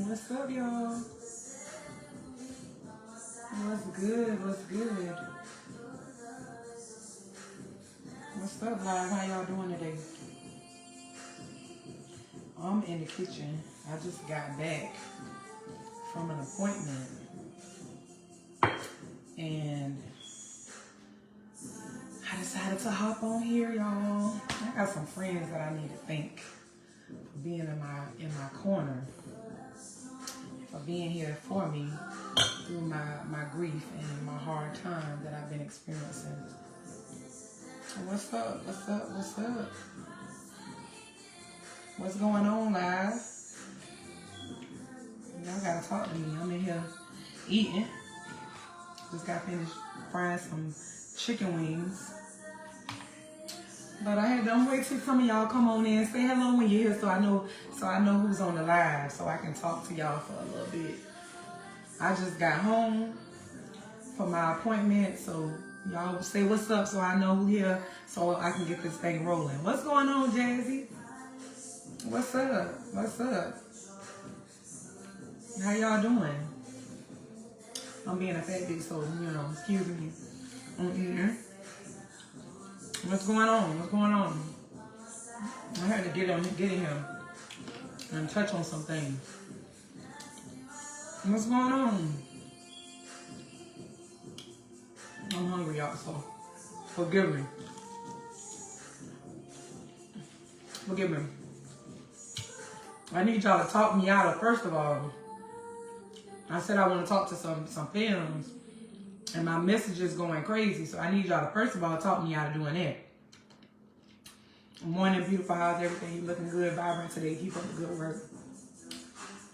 What's up, y'all? What's good? What's good? What's up, live? How y'all doing today? I'm in the kitchen. I just got back from an appointment, and I decided to hop on here, y'all. I got some friends that I need to thank for being in my corner, for being here for me through my grief and my hard time that I've been experiencing. What's up? What's up? What's up? What's going on, live? Y'all gotta talk to me. I'm in here eating. Just got finished frying some chicken wings. But I had to wait till some of y'all come on in, say hello when you're here, so I know who's on the live, so I can talk to y'all for a little bit. I just got home for my appointment, so y'all say what's up so I know who's here, so I can get this thing rolling. What's going on, Jazzy? What's up? What's up? How y'all doing? I'm being a fat bitch, so excuse me. I'm eating. What's going on? What's going on? I had to get in here and touch on some things. What's going on? I'm hungry, y'all, so forgive me. Forgive me. I need y'all to talk me out of, first of all, I said I want to talk to some films, and my message is going crazy, so I need y'all to, first of all, talk me out of doing that. Morning, beautiful. How's everything? You looking good, vibrant today. Keep up the good work.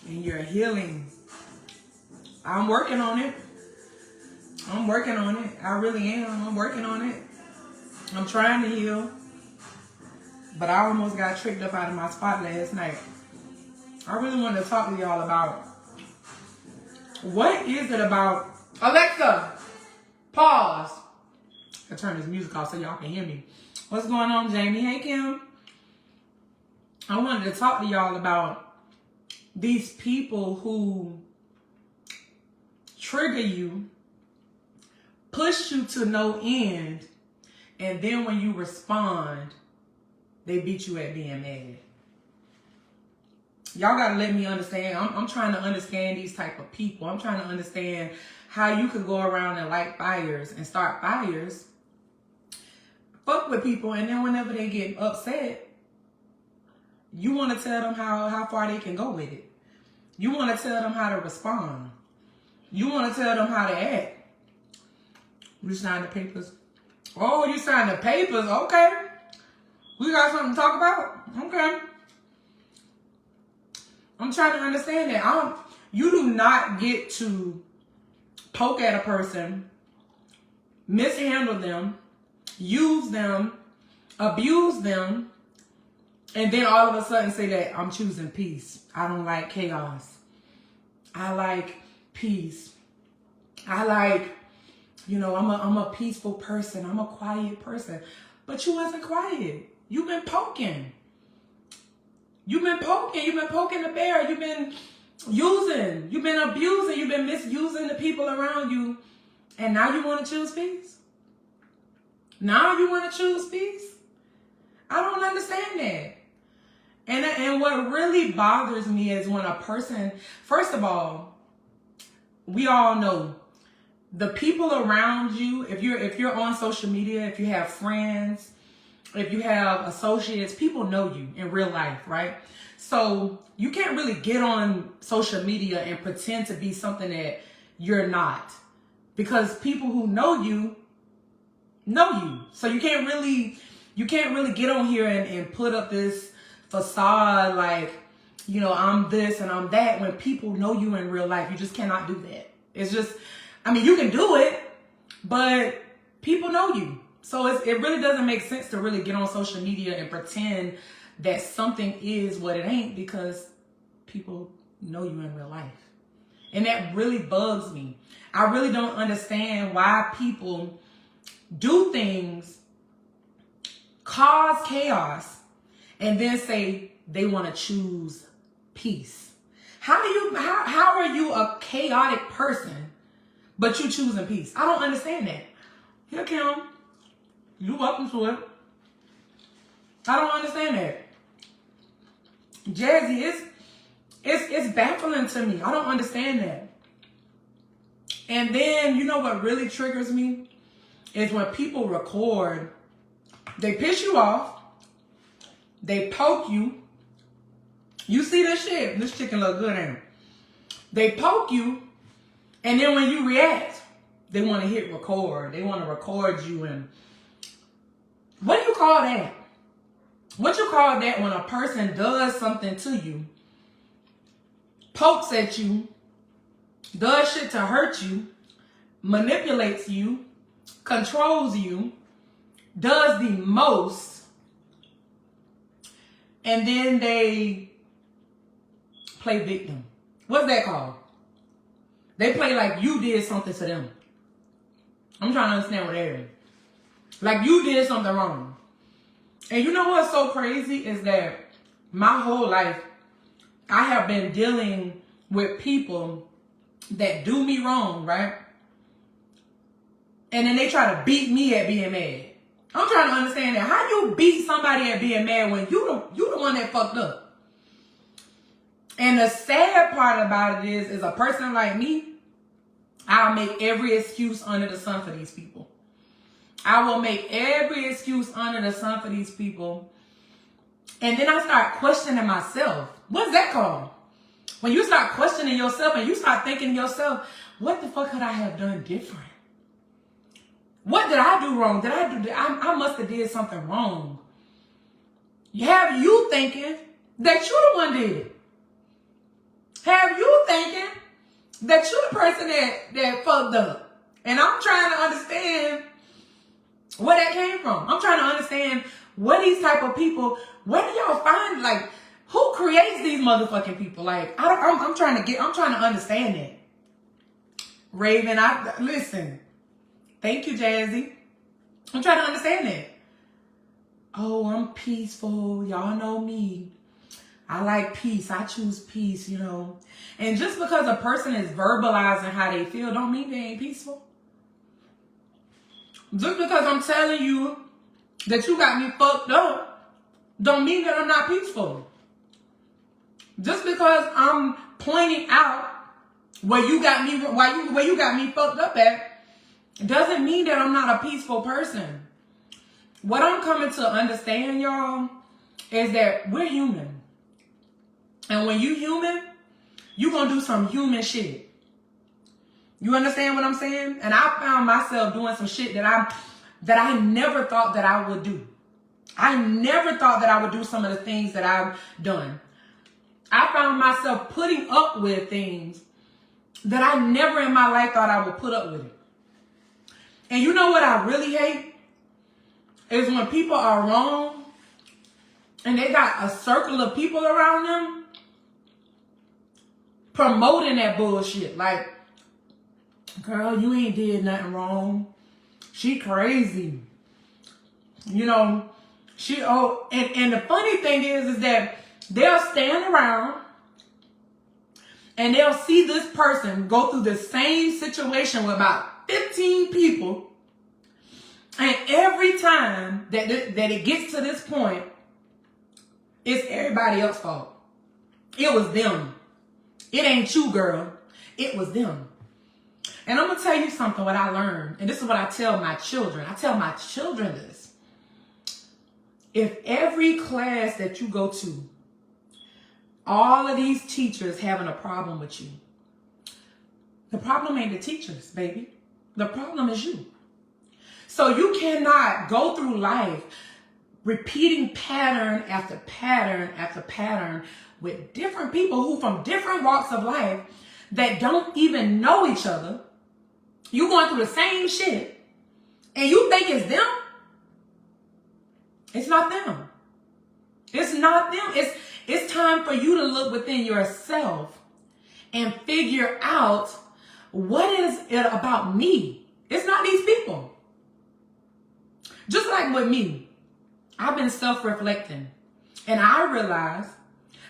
And you're healing. I'm working on it. I'm working on it. I really am. I'm working on it. I'm trying to heal. But I almost got tricked up out of my spot last night. I really wanted to talk to y'all about what is it about... Alexa, pause. I turn this music off so y'all can hear me. What's going on, Jamie? Hey, Kim. I wanted to talk to y'all about these people who trigger you, push you to no end, and then when you respond, they beat you at being mad. Y'all gotta let me understand. I'm trying to understand these type of people. I'm trying to understand how you could go around and light fires and start fires, fuck with people, and then whenever they get upset, you want to tell them how far they can go with it. You want to tell them how to respond. You want to tell them how to act. You sign the papers. Oh, you signed the papers? Okay. We got something to talk about? Okay. I'm trying to understand that. You do not get to poke at a person, mishandle them, use them, abuse them, and then all of a sudden say that I'm choosing peace. I don't like chaos. I like peace. I like, I'm a peaceful person. I'm a quiet person. But you wasn't quiet. You've been poking. You've been poking. You've been poking the bear. You've been using. You've been abusing. You've been misusing the people around you. And now you want to choose peace? Now you want to choose peace? I don't understand that. And what really bothers me is when a person, first of all, we all know the people around you, if you're on social media, if you have friends, if you have associates, people know you in real life, right? So you can't really get on social media and pretend to be something that you're not, because people who know you. So you can't really get on here and put up this facade like, I'm this and I'm that, when people know you in real life. You just cannot do that. It's just, you can do it, but people know you. So it really doesn't make sense to really get on social media and pretend that something is what it ain't, because people know you in real life. And that really bugs me. I really don't understand why people do things, cause chaos, and then say they want to choose peace. How are you a chaotic person, but you choosing peace? I don't understand that. Here, Kim, you welcome to it. I don't understand that. Jazzy, it's baffling to me. I don't understand that. And then, you know what really triggers me? Is when people record, they piss you off, they poke you. You see this shit? This chicken look good, ain't it? They poke you, and then when you react, they want to hit record. They want to record you. And what do you call that? What you call that when a person does something to you, pokes at you, does shit to hurt you, manipulates you, controls you, does the most, and then they play victim. What's that called? They play like you did something to them. I'm trying to understand what that is. Like you did something wrong. And you know what's so crazy is that my whole life, I have been dealing with people that do me wrong, right? And then they try to beat me at being mad. I'm trying to understand that. How you beat somebody at being mad when you the one that fucked up? And the sad part about it is a person like me, I'll make every excuse under the sun for these people. I will make every excuse under the sun for these people. And then I start questioning myself. What's that called? When you start questioning yourself and you start thinking to yourself, what the fuck could I have done different? What did I do wrong? I must have did something wrong. Have you thinking that you the one did it? Have you thinking that you the person that fucked up? And I'm trying to understand where that came from. I'm trying to understand what these type of people, where do y'all find, like, who creates these motherfucking people? Like, I'm trying to understand that. Raven, listen. Thank you, Jazzy. I'm trying to understand that. Oh, I'm peaceful. Y'all know me. I like peace. I choose peace, you know. And just because a person is verbalizing how they feel don't mean they ain't peaceful. Just because I'm telling you that you got me fucked up don't mean that I'm not peaceful. Just because I'm pointing out where you got me fucked up at doesn't mean that I'm not a peaceful person. What I'm coming to understand, y'all, is that we're human. And when you human, you gonna do some human shit. You understand what I'm saying? And I found myself doing some shit that I never thought that I would do. I never thought that I would do some of the things that I've done. I found myself putting up with things that I never in my life thought I would put up with it. And you know what I really hate? Is when people are wrong and they got a circle of people around them promoting that bullshit. Like, girl, you ain't did nothing wrong. She crazy. You know, and the funny thing is that they'll stand around and they'll see this person go through the same situation with about 15 people. And every time that it gets to this point, it's everybody else's fault. It was them. It ain't you, girl. It was them. And I'm going to tell you something, what I learned. And this is what I tell my children. I tell my children this. If every class that you go to, all of these teachers having a problem with you, the problem ain't the teachers, baby. The problem is you. So you cannot go through life repeating pattern after pattern after pattern with different people who from different walks of life that don't even know each other. You going through the same shit and you think it's them. It's not them. It's not them. It's time for you to look within yourself and figure out what is it about me. It's not these people. Just like with me, I've been self-reflecting and I realized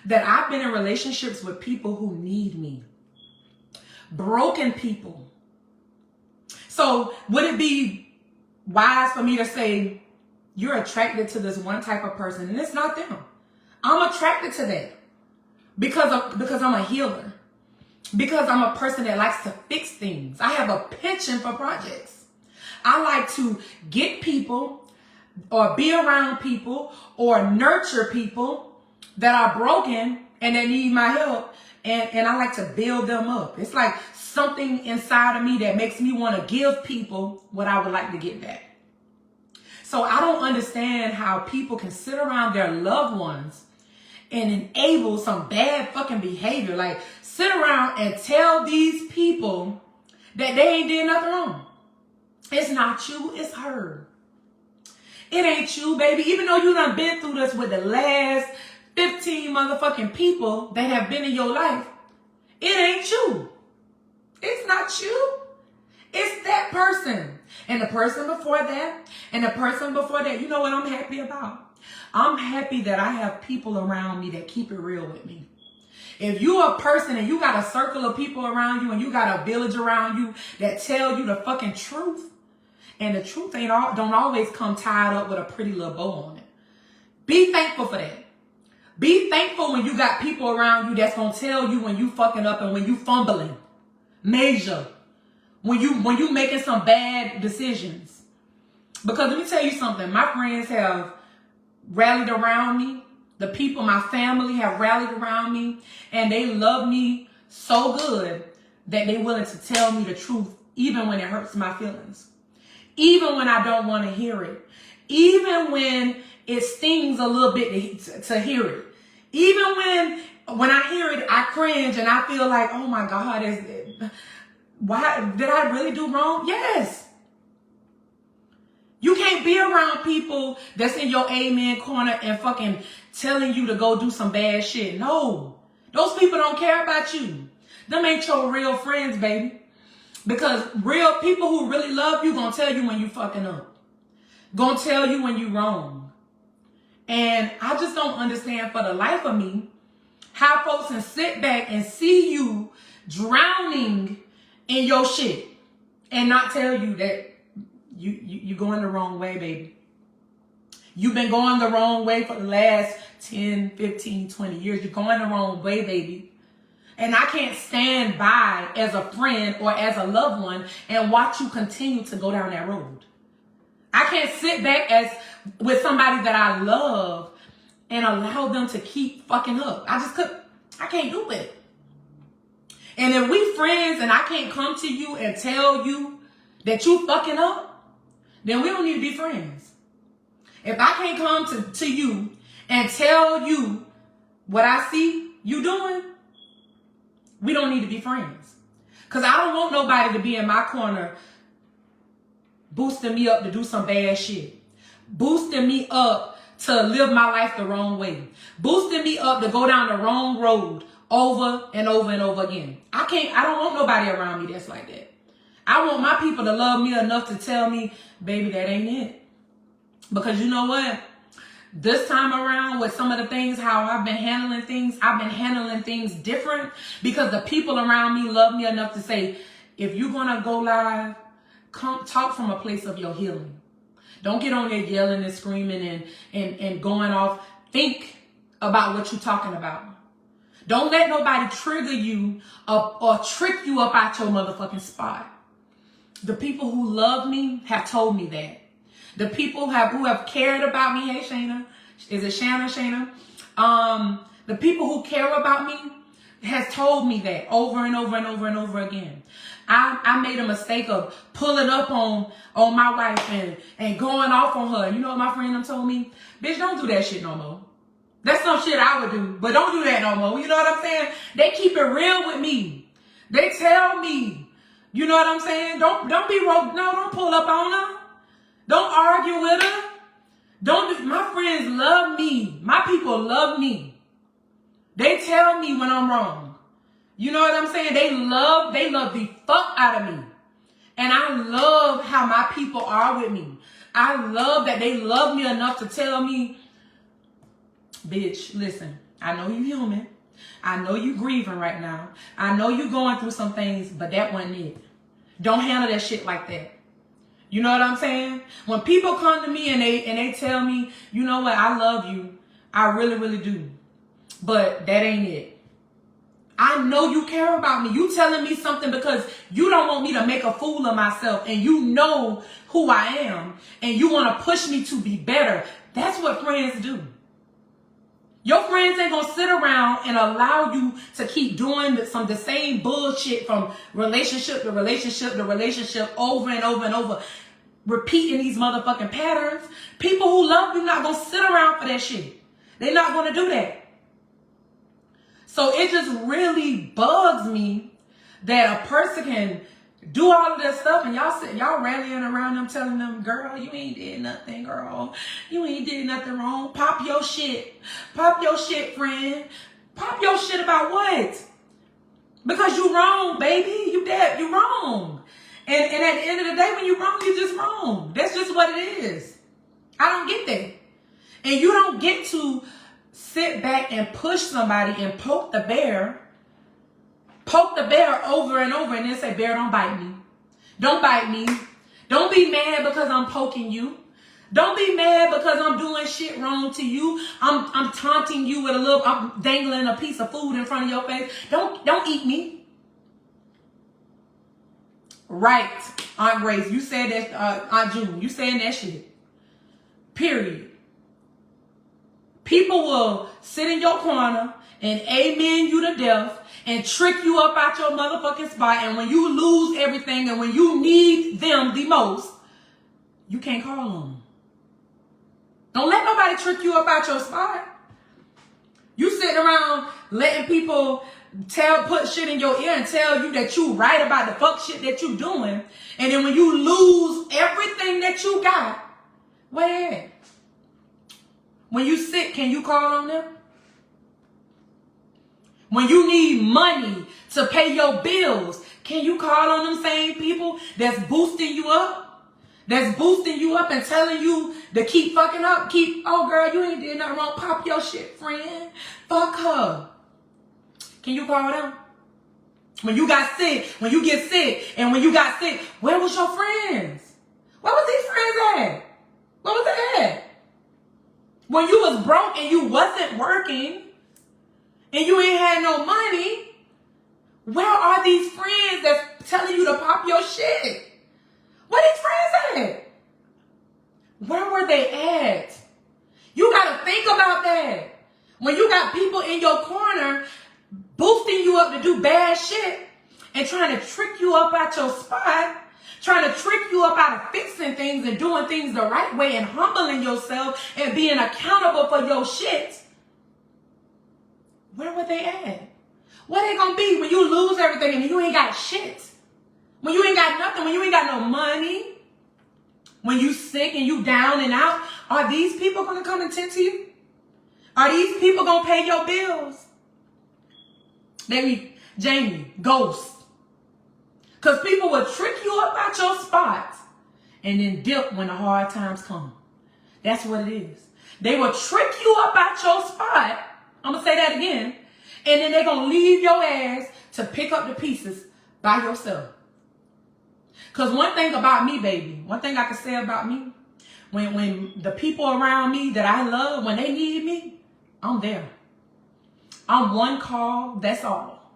that I've been in relationships with people who need me. Broken people. So would it be wise for me to say, you're attracted to this one type of person and it's not them? I'm attracted to that because I'm a healer. Because I'm a person that likes to fix things. I have a penchant for projects. I like to get people or be around people or nurture people that are broken and that need my help. And I like to build them up. It's like something inside of me that makes me want to give people what I would like to get back. So I don't understand how people can sit around their loved ones and enable some bad fucking behavior. Like, sit around and tell these people that they ain't did nothing wrong. It's not you, it's her. It ain't you, baby. Even though you done been through this with the last 15 motherfucking people that have been in your life, it ain't you. It's not you. It's that person. And the person before that, and the person before that. You know what I'm happy about? I'm happy that I have people around me that keep it real with me. If you a person and you got a circle of people around you and you got a village around you that tell you the fucking truth, and the truth don't always come tied up with a pretty little bow on it. Be thankful for that. Be thankful when you got people around you that's gonna tell you when you fucking up and when you fumbling. Major. When you making some bad decisions. Because let me tell you something. My friends have rallied around me. The people, my family have rallied around me. And they love me so good that they're willing to tell me the truth even when it hurts my feelings. Even when I don't want to hear it. Even when it stings a little bit to hear it. Even when I hear it, I cringe and I feel like, oh my God, why did I really do wrong? Yes. You can't be around people that's in your amen corner and fucking telling you to go do some bad shit. No. Those people don't care about you. Them ain't your real friends, baby. Because real people who really love you gonna tell you when you fucking up. Gonna tell you when you wrong. And I just don't understand for the life of me how folks can sit back and see you drowning in your shit and not tell you that you going the wrong way, baby. You've been going the wrong way for the last 10, 15, 20 years. You're going the wrong way, baby. And I can't stand by as a friend or as a loved one and watch you continue to go down that road. I can't sit back with somebody that I love and allow them to keep fucking up. I can't do it. And if we friends and I can't come to you and tell you that you fucking up, then we don't need to be friends. If I can't come to you and tell you what I see you doing, we don't need to be friends. Because I don't want nobody to be in my corner boosting me up to do some bad shit. Boosting me up to live my life the wrong way. Boosting me up to go down the wrong road over and over and over again. I don't want nobody around me that's like that. I want my people to love me enough to tell me, baby, that ain't it. Because you know what? This time around with some of the things, how I've been handling things different because the people around me love me enough to say, if you're going to go live, come talk from a place of your healing. Don't get on there yelling and screaming and going off. Think about what you're talking about. Don't let nobody trigger you or trick you up out your motherfucking spot. The people who love me have told me that. The people who have cared about me, hey Shayna, is it Shayna? The people who care about me has told me that over and over and over and over again. I made a mistake of pulling up on my wife and going off on her. You know what my friend told me? Bitch, don't do that shit no more. That's some shit I would do, but don't do that no more. You know what I'm saying? They keep it real with me. They tell me, you know what I'm saying? Don't pull up on her. Don't argue with her. My friends love me. My people love me. They tell me when I'm wrong. You know what I'm saying? They love the fuck out of me. And I love how my people are with me. I love that they love me enough to tell me, bitch, listen, I know you human. I know you grieving right now. I know you going through some things, but that wasn't it. Don't handle that shit like that. You know what I'm saying? When people come to me and they tell me, you know what, I love you. I really, really do. But that ain't it. I know you care about me. You telling me something because you don't want me to make a fool of myself, and you know who I am, and you want to push me to be better. That's what friends do. Your friends ain't gonna sit around and allow you to keep doing the same bullshit from relationship to relationship to relationship over and over and over, repeating these motherfucking patterns. People who love you not gonna sit around for that shit. They're not gonna do that. So it just really bugs me that a person can do all of that stuff and y'all rallying around them, telling them, girl, you ain't did nothing, girl. You ain't did nothing wrong. Pop your shit. Pop your shit, friend. Pop your shit about what? Because you wrong, baby. You wrong. And at the end of the day, when you wrong, you just wrong. That's just what it is. I don't get that. And you don't get to sit back and push somebody and poke the bear over and over and then say, bear, don't bite me. Don't bite me. Don't be mad because I'm poking you. Don't be mad because I'm doing shit wrong to you. I'm taunting you with I'm dangling a piece of food in front of your face. Don't eat me. Right, Aunt Grace, you said that, Aunt June, you saying that shit. Period. People will sit in your corner and amen you to death and trick you up out your motherfucking spot. And when you lose everything and when you need them the most, you can't call on them. Don't let nobody trick you up out your spot. You sitting around letting people put shit in your ear and tell you that you right about the fuck shit that you doing. And then when you lose everything that you got, where at? When you sick, can you call on them? When you need money to pay your bills, can you call on them same people that's boosting you up? That's boosting you up and telling you to keep fucking up. Oh girl, you ain't did nothing wrong. Pop your shit, friend. Fuck her. Can you call them? When you got sick, when you get sick, and when you got sick, where was your friends? Where was these friends at? Where was they at? When you was broke and you wasn't working and you ain't had no money, where are these friends that's telling you to pop your shit? Where these friends at? Where were they at? You got to think about that. When you got people in your corner boosting you up to do bad shit and trying to trick you up at your spot, trying to trick you up out of fixing things and doing things the right way and humbling yourself and being accountable for your shit. Where were they at? Where they gonna be when you lose everything and you ain't got shit? When you ain't got nothing, when you ain't got no money, when you sick and you down and out, are these people gonna come and tend to you? Are these people gonna pay your bills? Jamie, ghost. Because people will trick you up at your spot and then dip when the hard times come. That's what it is. They will trick you up at your spot. I'm going to say that again. And then they're going to leave your ass to pick up the pieces by yourself. Because one thing about me, baby, one thing I can say about me, when the people around me that I love, when they need me, I'm there. I'm one call, that's all.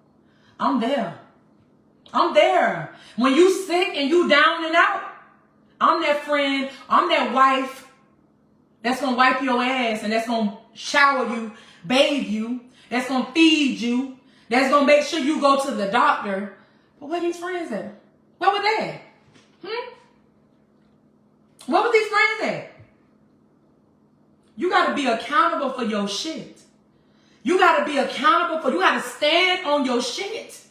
I'm there. I'm there. When you sick and you down and out, I'm that friend, I'm that wife that's going to wipe your ass and that's going to shower you, bathe you, that's going to feed you, that's going to make sure you go to the doctor. But where these friends at? Where were they? Where were these friends at? You got to be accountable for your shit. You got to be accountable for, you got to stand on your shit.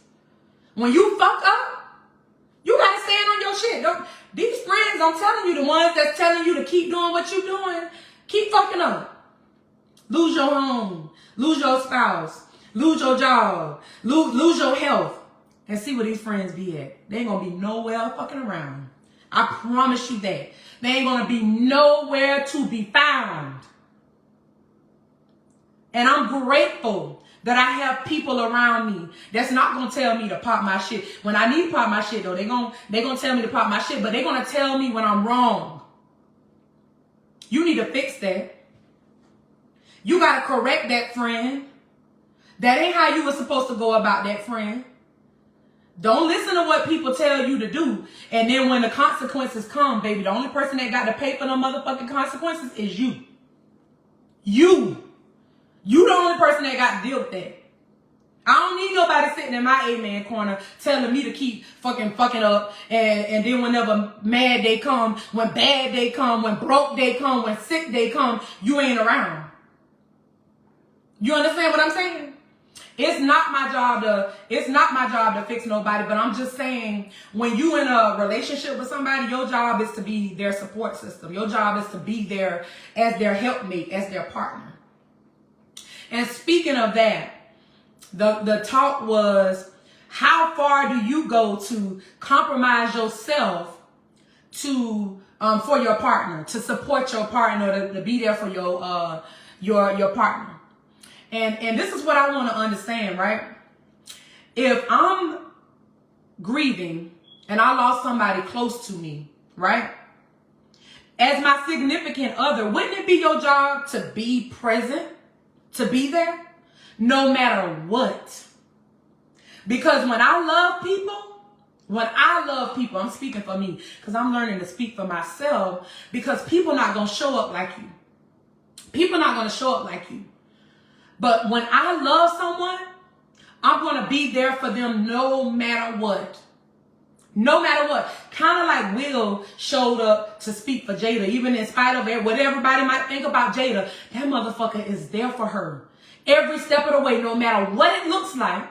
When you fuck up, you got to stand on your shit. These friends, I'm telling you, the ones that's telling you to keep doing what you're doing, keep fucking up. Lose your home, lose your spouse, lose your job, lose your health, and see where these friends be at. They ain't going to be nowhere fucking around. I promise you that. They ain't going to be nowhere to be found. And I'm grateful that I have people around me that's not going to tell me to pop my shit. When I need to pop my shit, though, they're going to tell me to pop my shit, but they're going to tell me when I'm wrong. You need to fix that. You got to correct that friend. That ain't how you were supposed to go about that, friend. Don't listen to what people tell you to do. And then when the consequences come, baby, the only person that got to pay for the motherfucking consequences is you. You the only person that got to deal with that. I don't need nobody sitting in my amen corner telling me to keep fucking up. And then whenever mad they come, when bad they come, when broke they come, when sick they come, you ain't around. You understand what I'm saying? It's not my job to fix nobody, but I'm just saying, when you in a relationship with somebody, your job is to be their support system. Your job is to be there as their helpmate, as their partner. And speaking of that, the talk was, how far do you go to compromise yourself to for your partner, to support your partner, to be there for your partner? And this is what I want to understand, right? If I'm grieving and I lost somebody close to me, right? As my significant other, wouldn't it be your job to be present, to be there, no matter what? Because when I love people, I'm speaking for me, because I'm learning to speak for myself, because people not going to show up like you. People not going to show up like you. But when I love someone, I'm going to be there for them no matter what. No matter what. Kind of like Will showed up to speak for Jada. Even in spite of what everybody might think about Jada, that motherfucker is there for her. Every step of the way, no matter what it looks like,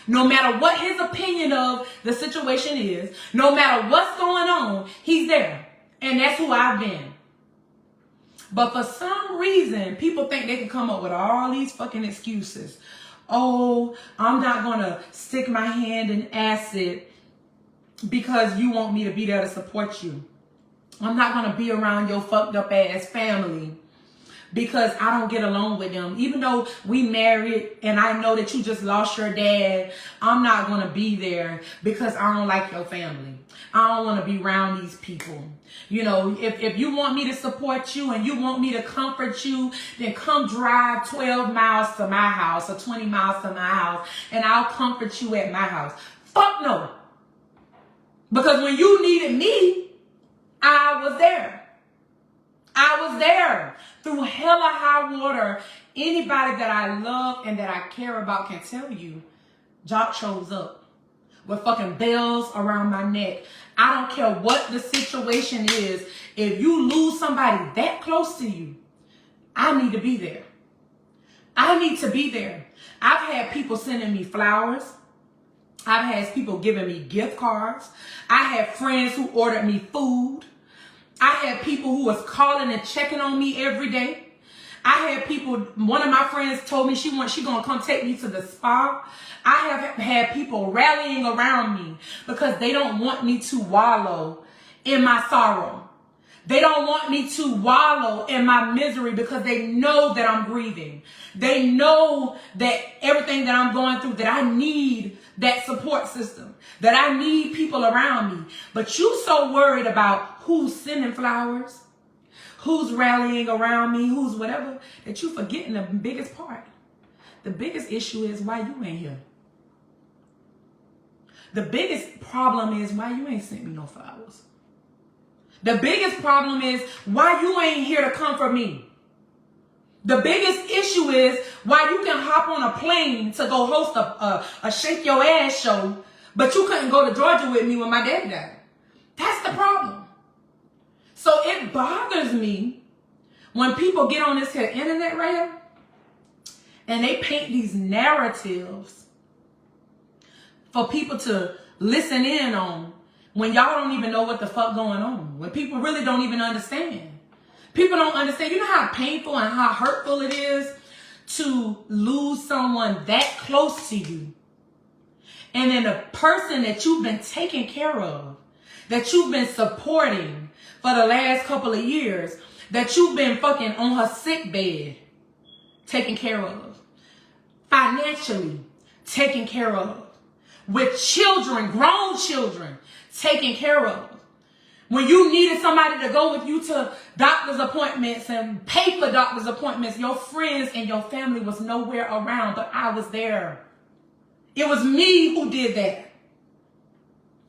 no matter what his opinion of the situation is, no matter what's going on, he's there. And that's who I've been. But for some reason, people think they can come up with all these fucking excuses. Oh, I'm not going to stick my hand in acid because you want me to be there to support you. I'm not going to be around your fucked up ass family because I don't get along with them. Even though we married and I know that you just lost your dad, I'm not going to be there because I don't like your family. I don't want to be around these people. You know, if you want me to support you and you want me to comfort you, then come drive 12 miles to my house or 20 miles to my house and I'll comfort you at my house. Fuck no. Because when you needed me, I was there. I was there. Through hella high water, anybody that I love and that I care about can tell you, Jock shows up with fucking bells around my neck. I don't care what the situation is. If you lose somebody that close to you, I need to be there. I need to be there. I've had people sending me flowers. I've had people giving me gift cards. I had friends who ordered me food. I had people who was calling and checking on me every day. I had people, one of my friends told me she gonna come take me to the spa. I have had people rallying around me because they don't want me to wallow in my sorrow. They don't want me to wallow in my misery because they know that I'm grieving. They know that everything that I'm going through, that I need that support system, that I need people around me. But you so worried about who's sending flowers, who's rallying around me, who's whatever, that you forgetting the biggest part. The biggest issue is why you ain't here. The biggest problem is why you ain't sent me no flowers. The biggest problem is why you ain't here to comfort me. The biggest issue is why you can hop on a plane to go host a shake your ass show, but you couldn't go to Georgia with me when my dad died. That's the problem. So it bothers me when people get on this here internet right here and they paint these narratives for people to listen in on when y'all don't even know what the fuck going on. When people really don't even understand. People don't understand. You know how painful and how hurtful it is to lose someone that close to you. And then the person that you've been taking care of, that you've been supporting for the last couple of years, that you've been fucking on her sick bed, taken care of. Financially taken care of. With children, grown children, taken care of. When you needed somebody to go with you to doctor's appointments and pay for doctor's appointments, your friends and your family was nowhere around, but I was there. It was me who did that.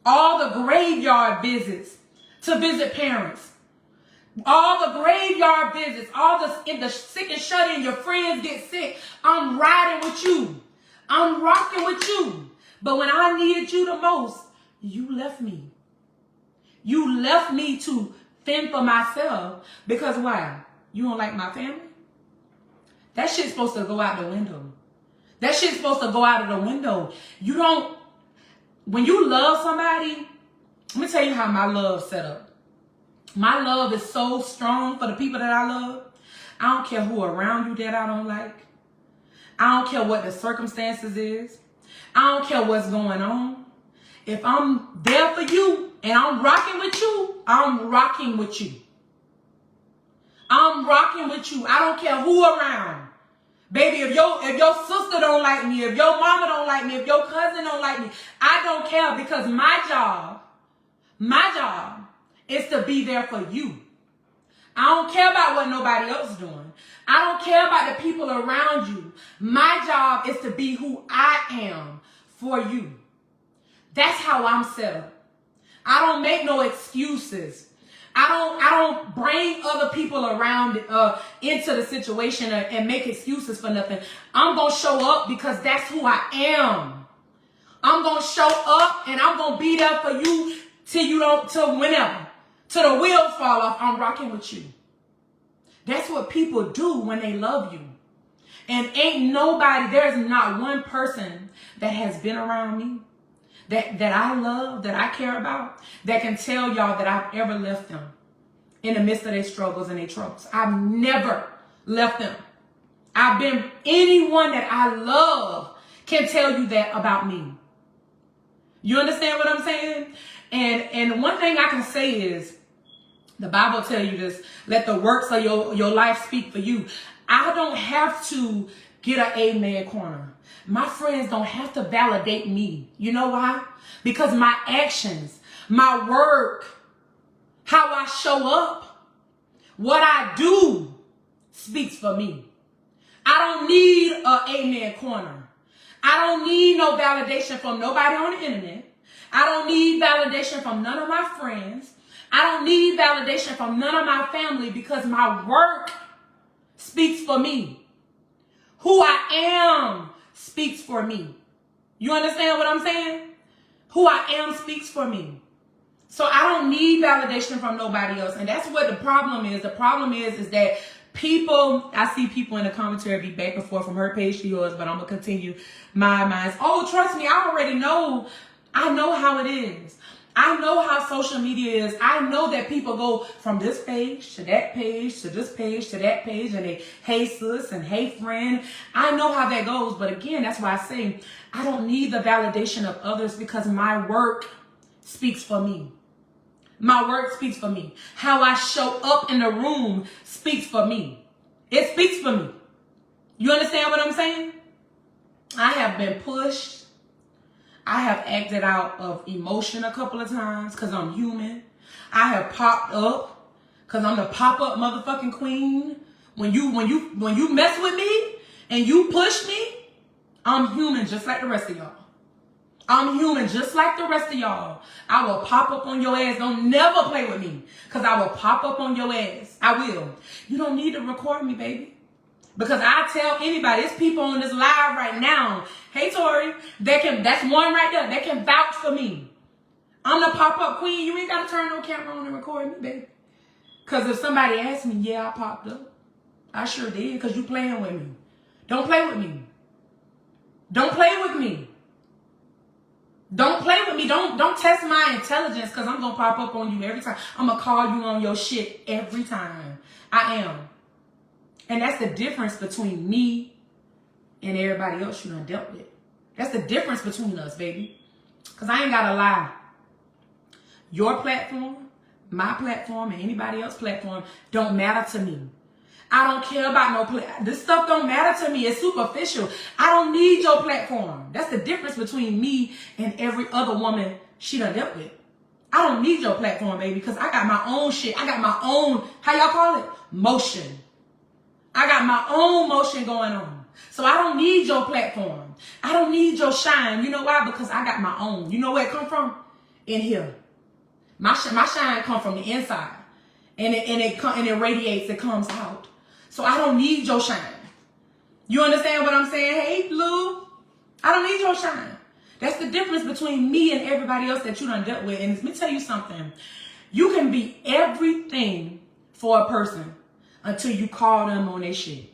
All the graveyard visits to visit parents. All the graveyard visits, in the sick and shut in, your friends get sick. I'm riding with you. I'm rocking with you. But when I needed you the most, you left me. You left me to fend for myself. Because why? You don't like my family? That shit's supposed to go out the window. That shit's supposed to go out of the window. You don't, when you love somebody, let me tell you how my love's set up. My love is so strong for the people that I love. I don't care who around you that I don't like. I don't care what the circumstances is. I don't care what's going on. If I'm there for you and I'm rocking with you, I'm rocking with you. I'm rocking with you. I don't care who around. Baby, if your sister don't like me, if your mama don't like me, if your cousin don't like me, I don't care, because my job is to be there for you. I don't care about what nobody else is doing. I don't care about the people around you. My job is to be who I am for you. That's how I'm set up. I don't make no excuses. I don't bring other people around into the situation and make excuses for nothing. I'm going to show up because that's who I am. I'm going to show up and I'm going to be there for you till whenever. Till the wheels fall off, I'm rocking with you. That's what people do when they love you. And ain't nobody, there's not one person that has been around me, that I love, that I care about, that can tell y'all that I've ever left them in the midst of their struggles and their troubles. I've never left them. I've been, anyone that I love can tell you that about me. You understand what I'm saying? And one thing I can say is, the Bible tells you this, let the works of your life speak for you. I don't have to get an amen corner. My friends don't have to validate me. You know why? Because my actions, my work, how I show up, what I do speaks for me. I don't need an amen corner. I don't need no validation from nobody on the internet. I don't need validation from none of my friends. I don't need validation from none of my family, because my work speaks for me. Who I am speaks for me. You understand what I'm saying? Who I am speaks for me. So I don't need validation from nobody else. And that's what the problem is. The problem is that people, I see people in the commentary be back and forth from her page to yours, but I'm going to continue mine. Oh, trust me, I already know. I know how it is. I know how social media is. I know that people go from this page to that page to this page to that page, and they, hey sis and hey friend. I know how that goes. But again, that's why I say I don't need the validation of others, because my work speaks for me. My work speaks for me. How I show up in the room speaks for me. It speaks for me. You understand what I'm saying? I have been pushed. I have acted out of emotion a couple of times because I'm human. I have popped up because I'm the pop-up motherfucking queen. When you mess with me and you push me, I'm human just like the rest of y'all. I'm human just like the rest of y'all. I will pop up on your ass. Don't never play with me, because I will pop up on your ass. I will. You don't need to record me, baby. Because I tell anybody, there's people on this live right now. Hey, Tori, that's one right there. That can vouch for me. I'm the pop-up queen. You ain't got to turn no camera on and record me, baby. Because if somebody asks me, yeah, I popped up. I sure did, because you playing with me. Don't play with me. Don't play with me. Don't play with me. Don't test my intelligence, because I'm going to pop up on you every time. I'm going to call you on your shit every time. I am. And that's the difference between me and everybody else you done dealt with. That's the difference between us, baby. Because I ain't got to lie. Your platform, my platform, and anybody else's platform don't matter to me. I don't care about no this stuff don't matter to me. It's superficial. I don't need your platform. That's the difference between me and every other woman she done dealt with. I don't need your platform, baby, because I got my own shit. I got my own, how y'all call it? Motion. I got my own motion going on. So I don't need your platform. I don't need your shine. You know why? Because I got my own. You know where it come from? In here. My shine come from the inside. And it radiates, it comes out. So I don't need your shine. You understand what I'm saying? Hey, Lou, I don't need your shine. That's the difference between me and everybody else that you done dealt with. And let me tell you something. You can be everything for a person until you call them on their shit.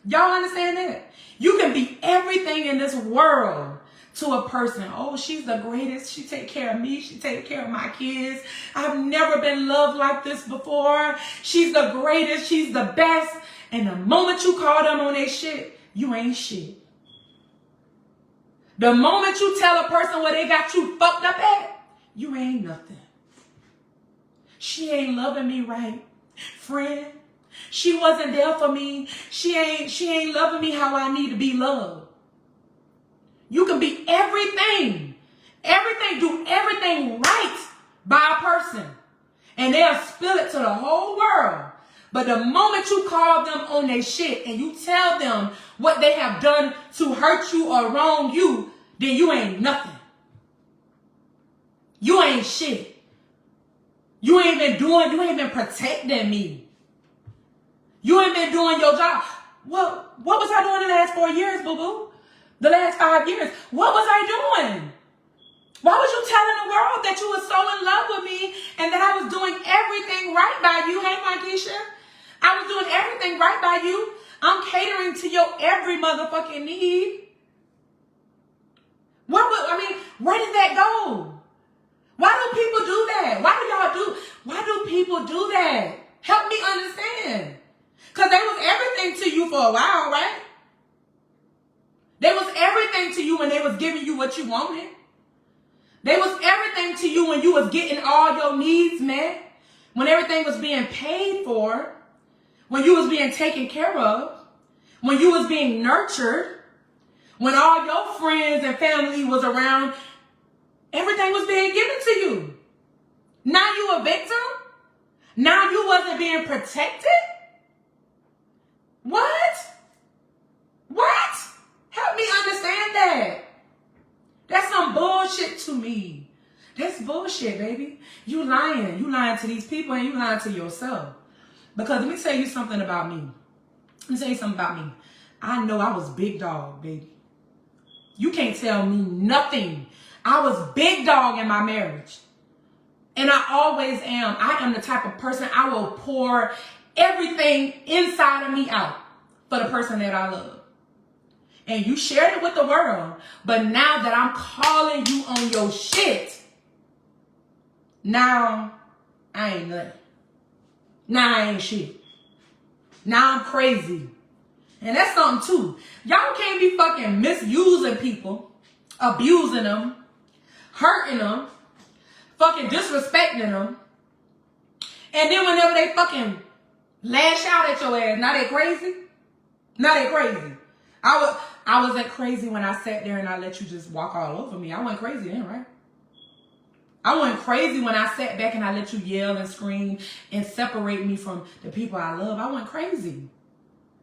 Y'all understand that? You can be everything in this world to a person. Oh, she's the greatest. She take care of me. She take care of my kids. I've never been loved like this before. She's the greatest. She's the best. And the moment you call them on their shit, you ain't shit. The moment you tell a person where they got you fucked up at, you ain't nothing. She ain't loving me right, friend. She wasn't there for me. She ain't loving me how I need to be loved. You can be everything. Do everything right by a person. And they'll spill it to the whole world. But the moment you call them on their shit and you tell them what they have done to hurt you or wrong you, then you ain't nothing. You ain't shit. You ain't been protecting me. You ain't been doing your job. Well, what was I doing the last 4 years, boo-boo? The last 5 years? What was I doing? Why was you telling the world that you were so in love with me and that I was doing everything right by you? Hey, Markeisha, I was doing everything right by you. I'm catering to your every motherfucking need. Where did that go? Why do people do that? Why do people do that? Help me understand. Because they was everything to you for a while, right? They was everything to you when they was giving you what you wanted. They was everything to you when you was getting all your needs met. When everything was being paid for. When you was being taken care of. When you was being nurtured. When all your friends and family was around. Everything was being given to you. Now you a victim? Now you wasn't being protected? What? Help me understand that. That's some bullshit to me. That's bullshit, baby. You lying. You lying to these people and you lying to yourself. Because let me tell you something about me. I know I was big dog, baby. You can't tell me nothing. I was big dog in my marriage. And I always am. I am the type of person, I will pour everything inside of me out for the person that I love. And you shared it with the world. But now that I'm calling you on your shit, now I ain't nothing. Now I ain't shit. Now I'm crazy. And that's something too. Y'all can't be fucking misusing people, abusing them, hurting them, fucking disrespecting them. And then whenever they fucking lash out at your ass, now they crazy? Now they crazy. I wasn't crazy when I sat there and I let you just walk all over me. I wasn't crazy then, right? I wasn't crazy when I sat back and I let you yell and scream and separate me from the people I love. I wasn't crazy.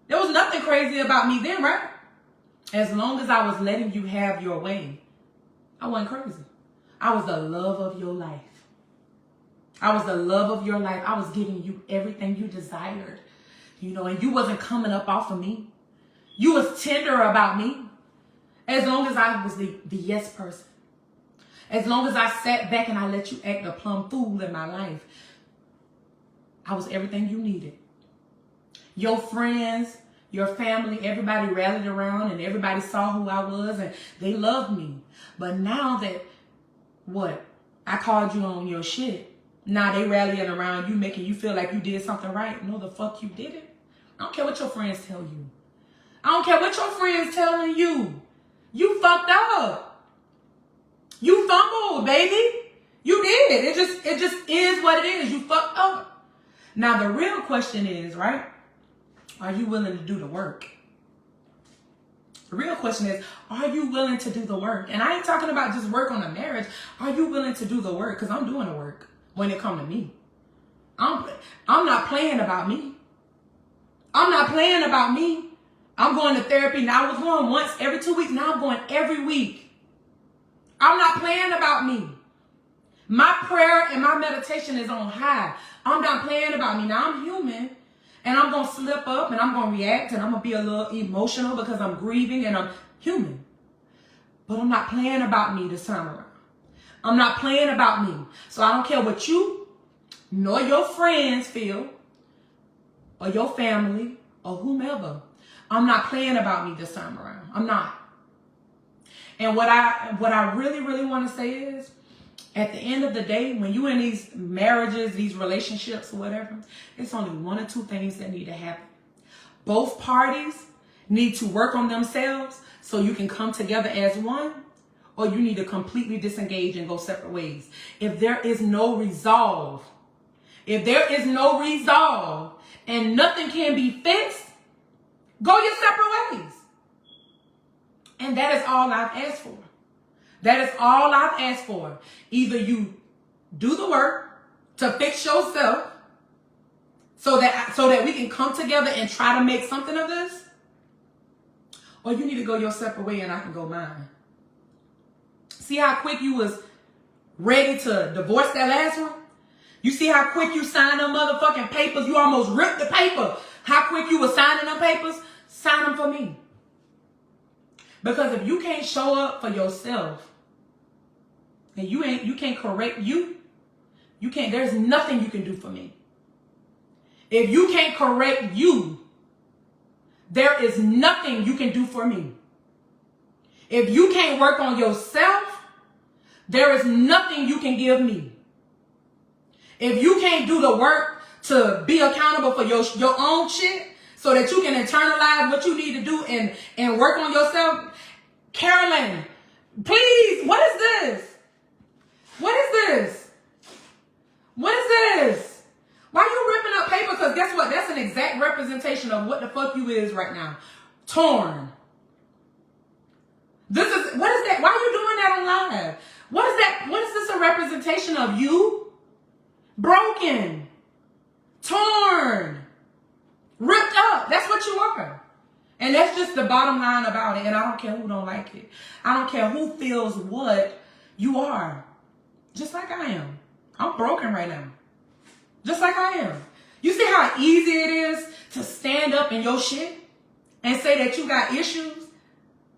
There was nothing crazy about me then, right? As long as I was letting you have your way, I wasn't crazy. I was the love of your life. I was the love of your life. I was giving you everything you desired, and you wasn't coming up off of me. You was tender about me. As long as I was the yes person. As long as I sat back and I let you act a plumb fool in my life, I was everything you needed. Your friends, your family, everybody rallied around and everybody saw who I was and they loved me. But now that, I called you on your shit. Now they rallying around you, making you feel like you did something right. No, the fuck you didn't. I don't care what your friends tell you. I don't care what your friends telling you. You fucked up. You fumbled, baby. You did. It just is what it is. You fucked up. Now the real question is, right? Are you willing to do the work? The real question is, are you willing to do the work? And I ain't talking about just work on a marriage. Are you willing to do the work? Because I'm doing the work when it comes to me. I'm not playing about me. I'm not playing about me. I'm going to therapy. Now I was going once every 2 weeks. Now I'm going every week. I'm not playing about me. My prayer and my meditation is on high. I'm not playing about me. Now I'm human. And I'm going to slip up and I'm going to react and I'm going to be a little emotional because I'm grieving and I'm human. But I'm not playing about me this time around. I'm not playing about me. So I don't care what you nor your friends feel or your family or whomever. I'm not playing about me this time around. I'm not. And what I really, really want to say is, at the end of the day, when you're in these marriages, these relationships, or whatever, it's only one or two things that need to happen. Both parties need to work on themselves so you can come together as one, or you need to completely disengage and go separate ways. If there is no resolve, and nothing can be fixed, go your separate ways. And that is all I've asked for. That is all I've asked for. Either you do the work to fix yourself so that we can come together and try to make something of this, or you need to go your separate way and I can go mine. See how quick you was ready to divorce that last one? You see how quick you signed them motherfucking papers? You almost ripped the paper. How quick you was signing them papers? Sign them for me. Because if you can't show up for yourself and you can't correct you can't, there's nothing you can do for me. If you can't correct you, there is nothing you can do for me. If you can't work on yourself, there is nothing you can give me. If you can't do the work to be accountable for your own shit so that you can internalize what you need to do and work on yourself, Carolyn, please, what is this? What is this? What is this? Why you ripping up paper? Because guess what? That's an exact representation of what the fuck you is right now. Torn. What is that? Why are you doing that on live? What is that? What is this a representation of you? Broken. Torn. Ripped up. That's what you are. And that's just the bottom line about it. And I don't care who don't like it. I don't care who feels what. You are. Just like I am. I'm broken right now. Just like I am. You see how easy it is to stand up in your shit and say that you got issues?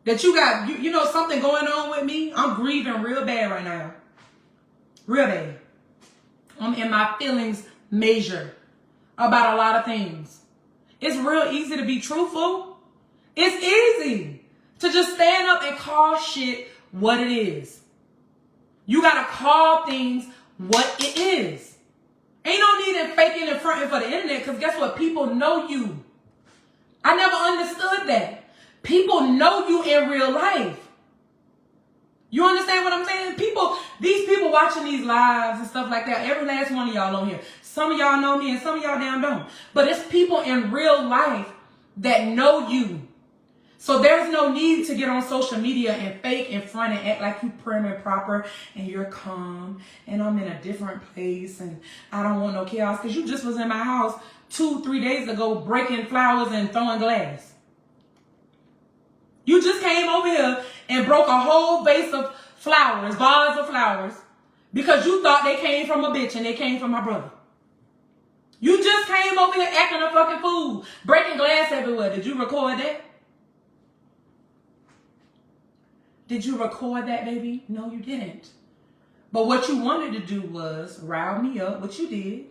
That you got, you know, something going on with me? I'm grieving real bad right now. Real bad. I'm in my feelings major about a lot of things. It's real easy to be truthful. It's easy to just stand up and call shit what it is. You got to call things what it is. Ain't no need in faking and fronting for the internet, because guess what? People know you. I never understood that. People know you in real life. You understand what I'm saying? These people watching these lives and stuff like that, every last one of y'all on here. Some of y'all know me and some of y'all damn don't. But it's people in real life that know you. So there's no need to get on social media and fake and front and act like you prim and proper and you're calm and I'm in a different place and I don't want no chaos, because you just was in my house 2-3 days ago breaking flowers and throwing glass. You just came over here and broke a whole vase of flowers, vase of flowers, because you thought they came from a bitch and they came from my brother. You just came over here acting a fucking fool, breaking glass everywhere. Did you record that? Did you record that, baby? No, you didn't. But what you wanted to do was rile me up, which you did.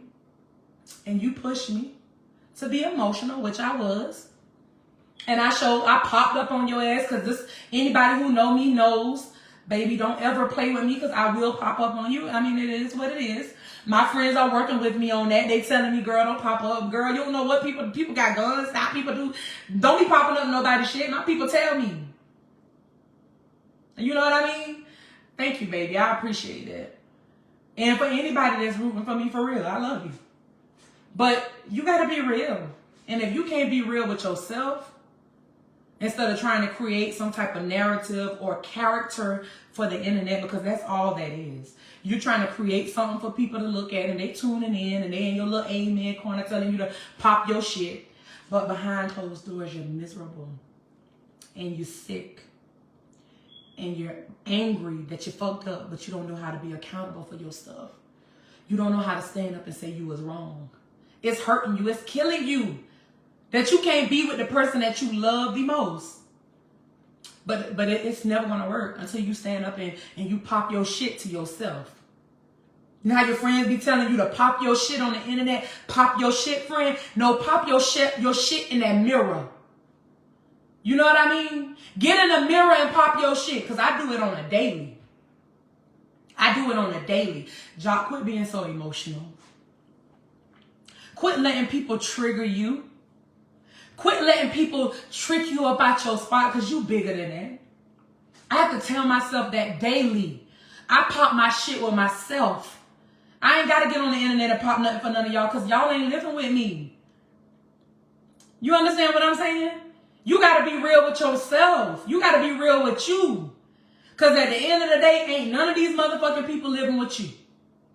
And you pushed me to be emotional, which I was. And I popped up on your ass, because anybody who know me knows, baby, don't ever play with me, because I will pop up on you. I mean, it is what it is. My friends are working with me on that. They telling me, girl, don't pop up. Girl, you don't know what people got guns. Stop, people do. Don't be popping up nobody's shit. My people tell me. You know what I mean? Thank you, baby. I appreciate that. And for anybody that's rooting for me, for real, I love you. But you got to be real. And if you can't be real with yourself, instead of trying to create some type of narrative or character for the internet, because that's all that is. You're trying to create something for people to look at, and they tuning in, and they in your little amen corner telling you to pop your shit. But behind closed doors, you're miserable, and you're sick, and you're angry that you fucked up, but you don't know how to be accountable for your stuff. You don't know how to stand up and say you was wrong. It's hurting you. It's killing you that you can't be with the person that you love the most. But it's never going to work until you stand up and you pop your shit to yourself. You know how your friends be telling you to pop your shit on the internet? Pop your shit, friend? No, pop your shit in that mirror. You know what I mean? Get in the mirror and pop your shit, because I do it on a daily. I do it on a daily. Jock, quit being so emotional. Quit letting people trigger you. Quit letting people trick you up out your spot, because you bigger than that. I have to tell myself that daily. I pop my shit with myself. I ain't got to get on the internet and pop nothing for none of y'all, because y'all ain't living with me. You understand what I'm saying? You got to be real with yourself. You got to be real with you. Because at the end of the day, ain't none of these motherfucking people living with you.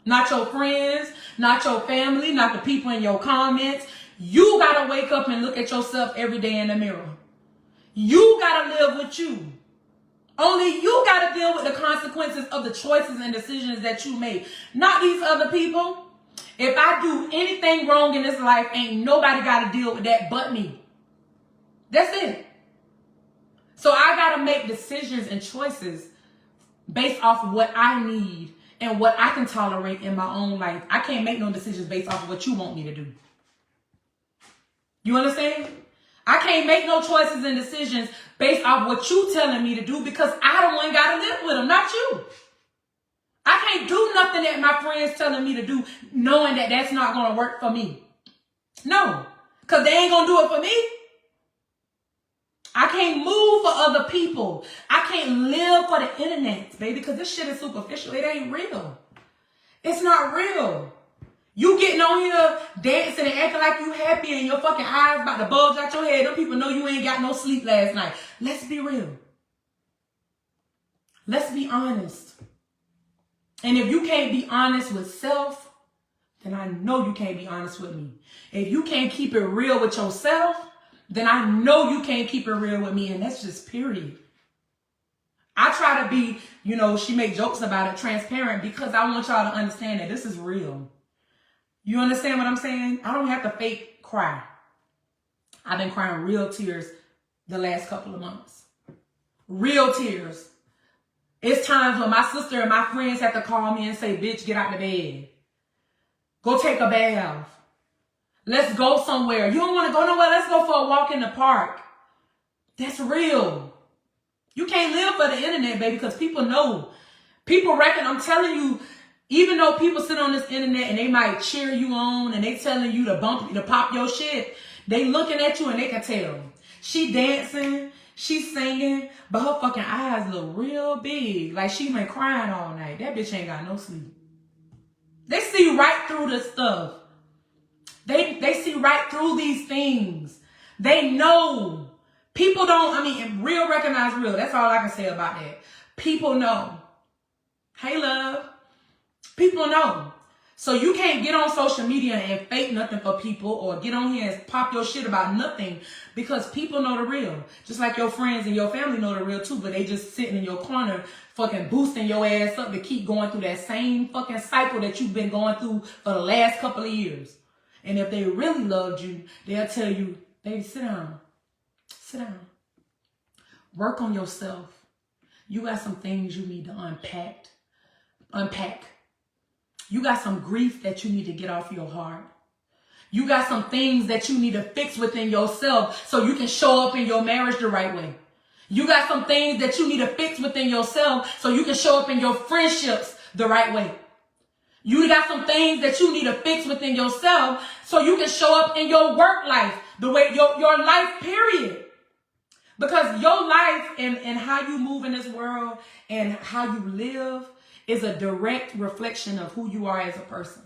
Not your friends, not your family, not the people in your comments. You got to wake up and look at yourself every day in the mirror. You got to live with you. Only you got to deal with the consequences of the choices and decisions that you make. Not these other people. If I do anything wrong in this life, ain't nobody got to deal with that but me. That's it. So I got to make decisions and choices based off of what I need and what I can tolerate in my own life. I can't make no decisions based off of what you want me to do. You understand? I can't make no choices and decisions based off what you telling me to do, because I the one got to live with them, not you. I can't do nothing that my friends telling me to do knowing that that's not going to work for me. No, because they ain't going to do it for me. I can't move for other people. I can't live for the internet, baby, because this shit is superficial. It ain't real. It's not real. You getting on here dancing and acting like you happy and your fucking eyes about to bulge out your head. Them people know you ain't got no sleep last night. Let's be real. Let's be honest. And if you can't be honest with self, then I know you can't be honest with me. If you can't keep it real with yourself, then I know you can't keep it real with me. And that's just period. I try to be, she make jokes about it, transparent, because I want y'all to understand that this is real. You understand what I'm saying? I don't have to fake cry. I've been crying real tears the last couple of months. Real tears. It's times when my sister and my friends have to call me and say, bitch, get out the bed. Go take a bath. Let's go somewhere. You don't want to go nowhere? Let's go for a walk in the park. That's real. You can't live for the internet, baby, because people know. People reckon, I'm telling you, even though people sit on this internet and they might cheer you on and they telling you to pop your shit, they looking at you and they can tell. She dancing, she singing, but her fucking eyes look real big. Like she been crying all night. That bitch ain't got no sleep. They see right through this stuff. They see right through these things. They know. People don't, real recognize real. That's all I can say about that. People know. Hey, love. People know. So you can't get on social media and fake nothing for people or get on here and pop your shit about nothing, because people know the real. Just like your friends and your family know the real too, but they just sitting in your corner fucking boosting your ass up to keep going through that same fucking cycle that you've been going through for the last couple of years. And if they really loved you, they'll tell you, baby, sit down. Sit down. Work on yourself. You got some things you need to unpack. You got some grief that you need to get off your heart. You got some things that you need to fix within yourself so you can show up in your marriage the right way. You got some things that you need to fix within yourself so you can show up in your friendships the right way. You got some things that you need to fix within yourself so you can show up in your work life the way your life, period. Because your life and how you move in this world and how you live is a direct reflection of who you are as a person.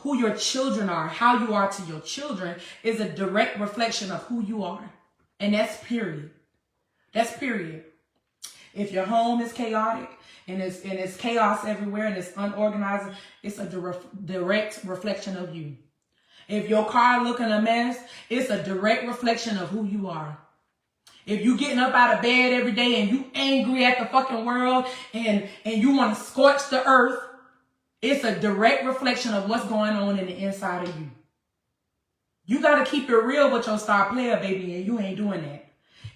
who your children are, how you are to your children is a direct reflection of who you are. And that's period. That's period. If your home is chaotic and it's chaos everywhere and it's unorganized, it's a direct reflection of you. If your car looking a mess, it's a direct reflection of who you are. If you getting up out of bed every day and you angry at the fucking world and you want to scorch the earth, it's a direct reflection of what's going on in the inside of you. You got to keep it real with your star player, baby, and you ain't doing that.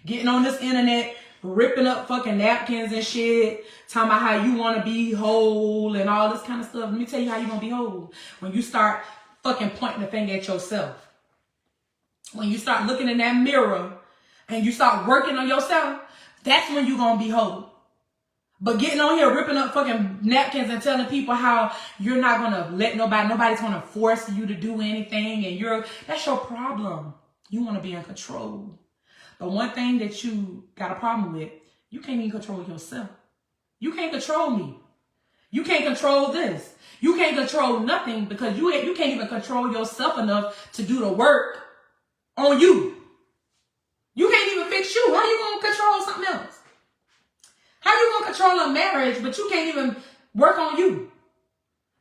Getting on this internet, ripping up fucking napkins and shit, talking about how you want to be whole and all this kind of stuff. Let me tell you how you going to be whole. When you start fucking pointing the finger at yourself. When you start looking in that mirror and you start working on yourself, that's when you're going to be whole. But getting on here, ripping up fucking napkins and telling people how you're not going to let nobody's going to force you to do anything, and that's your problem. You want to be in control. But one thing that you got a problem with, you can't even control yourself. You can't control me. You can't control this. You can't control nothing because you can't even control yourself enough to do the work on you. You can't even fix you. How you going to control something else? How you going to control a marriage, but you can't even work on you?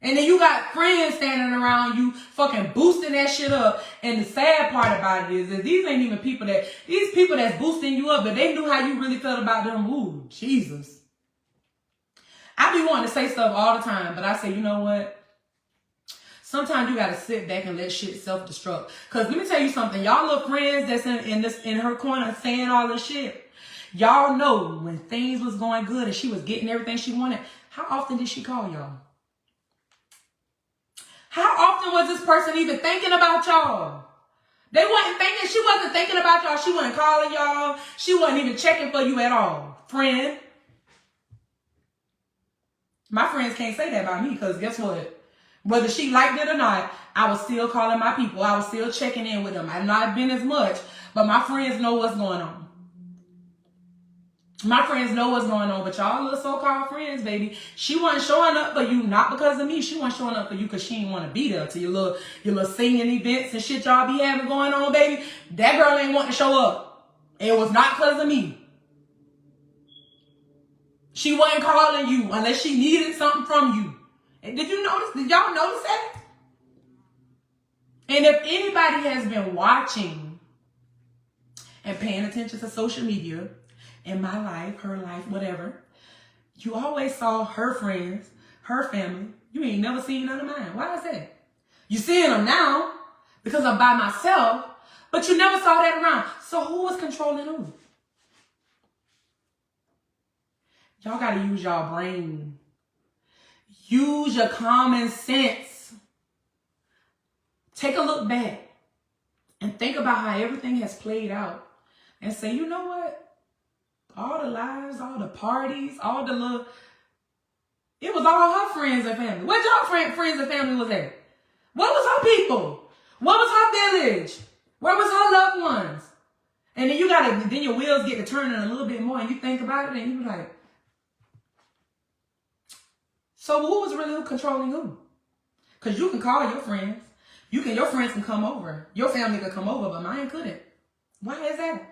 And then you got friends standing around you fucking boosting that shit up. And the sad part about it is that these ain't even people that's boosting you up, but they knew how you really felt about them. Ooh, Jesus. I be wanting to say stuff all the time, but I say, you know what? Sometimes you got to sit back and let shit self-destruct. Because let me tell you something. Y'all little friends that's in her corner saying all this shit. Y'all know when things was going good and she was getting everything she wanted, how often did she call y'all? How often was this person even thinking about y'all? She wasn't thinking about y'all. She wasn't calling y'all. She wasn't even checking for you at all. Friend. My friends can't say that about me because guess what? Whether she liked it or not, I was still calling my people. I was still checking in with them. I've not been as much, but my friends know what's going on. My friends know what's going on, but y'all little so-called friends, baby, she wasn't showing up for you, not because of me. She wasn't showing up for you because she didn't want to be there to your little singing events and shit y'all be having going on, baby. That girl ain't want to show up. It was not because of me. She wasn't calling you unless she needed something from you. And did y'all notice that? And if anybody has been watching and paying attention to social media, in my life, her life, whatever, you always saw her friends, her family. You ain't never seen none of mine. Why is that? You seeing them now because I'm by myself, but you never saw that around. So who was controlling who? Y'all got to use y'all brain. Use your common sense. Take a look back and think about how everything has played out and say, you know what? All the lies, all the parties, all the little... It was all her friends and family. Where y'all friends and family was at? What was her people? What was her village? Where was her loved ones? And then then your wheels get to turning a little bit more and you think about it and you be like... So who was really controlling who? Because you can call your friends. Your friends can come over. Your family could come over, but mine couldn't. Why is that?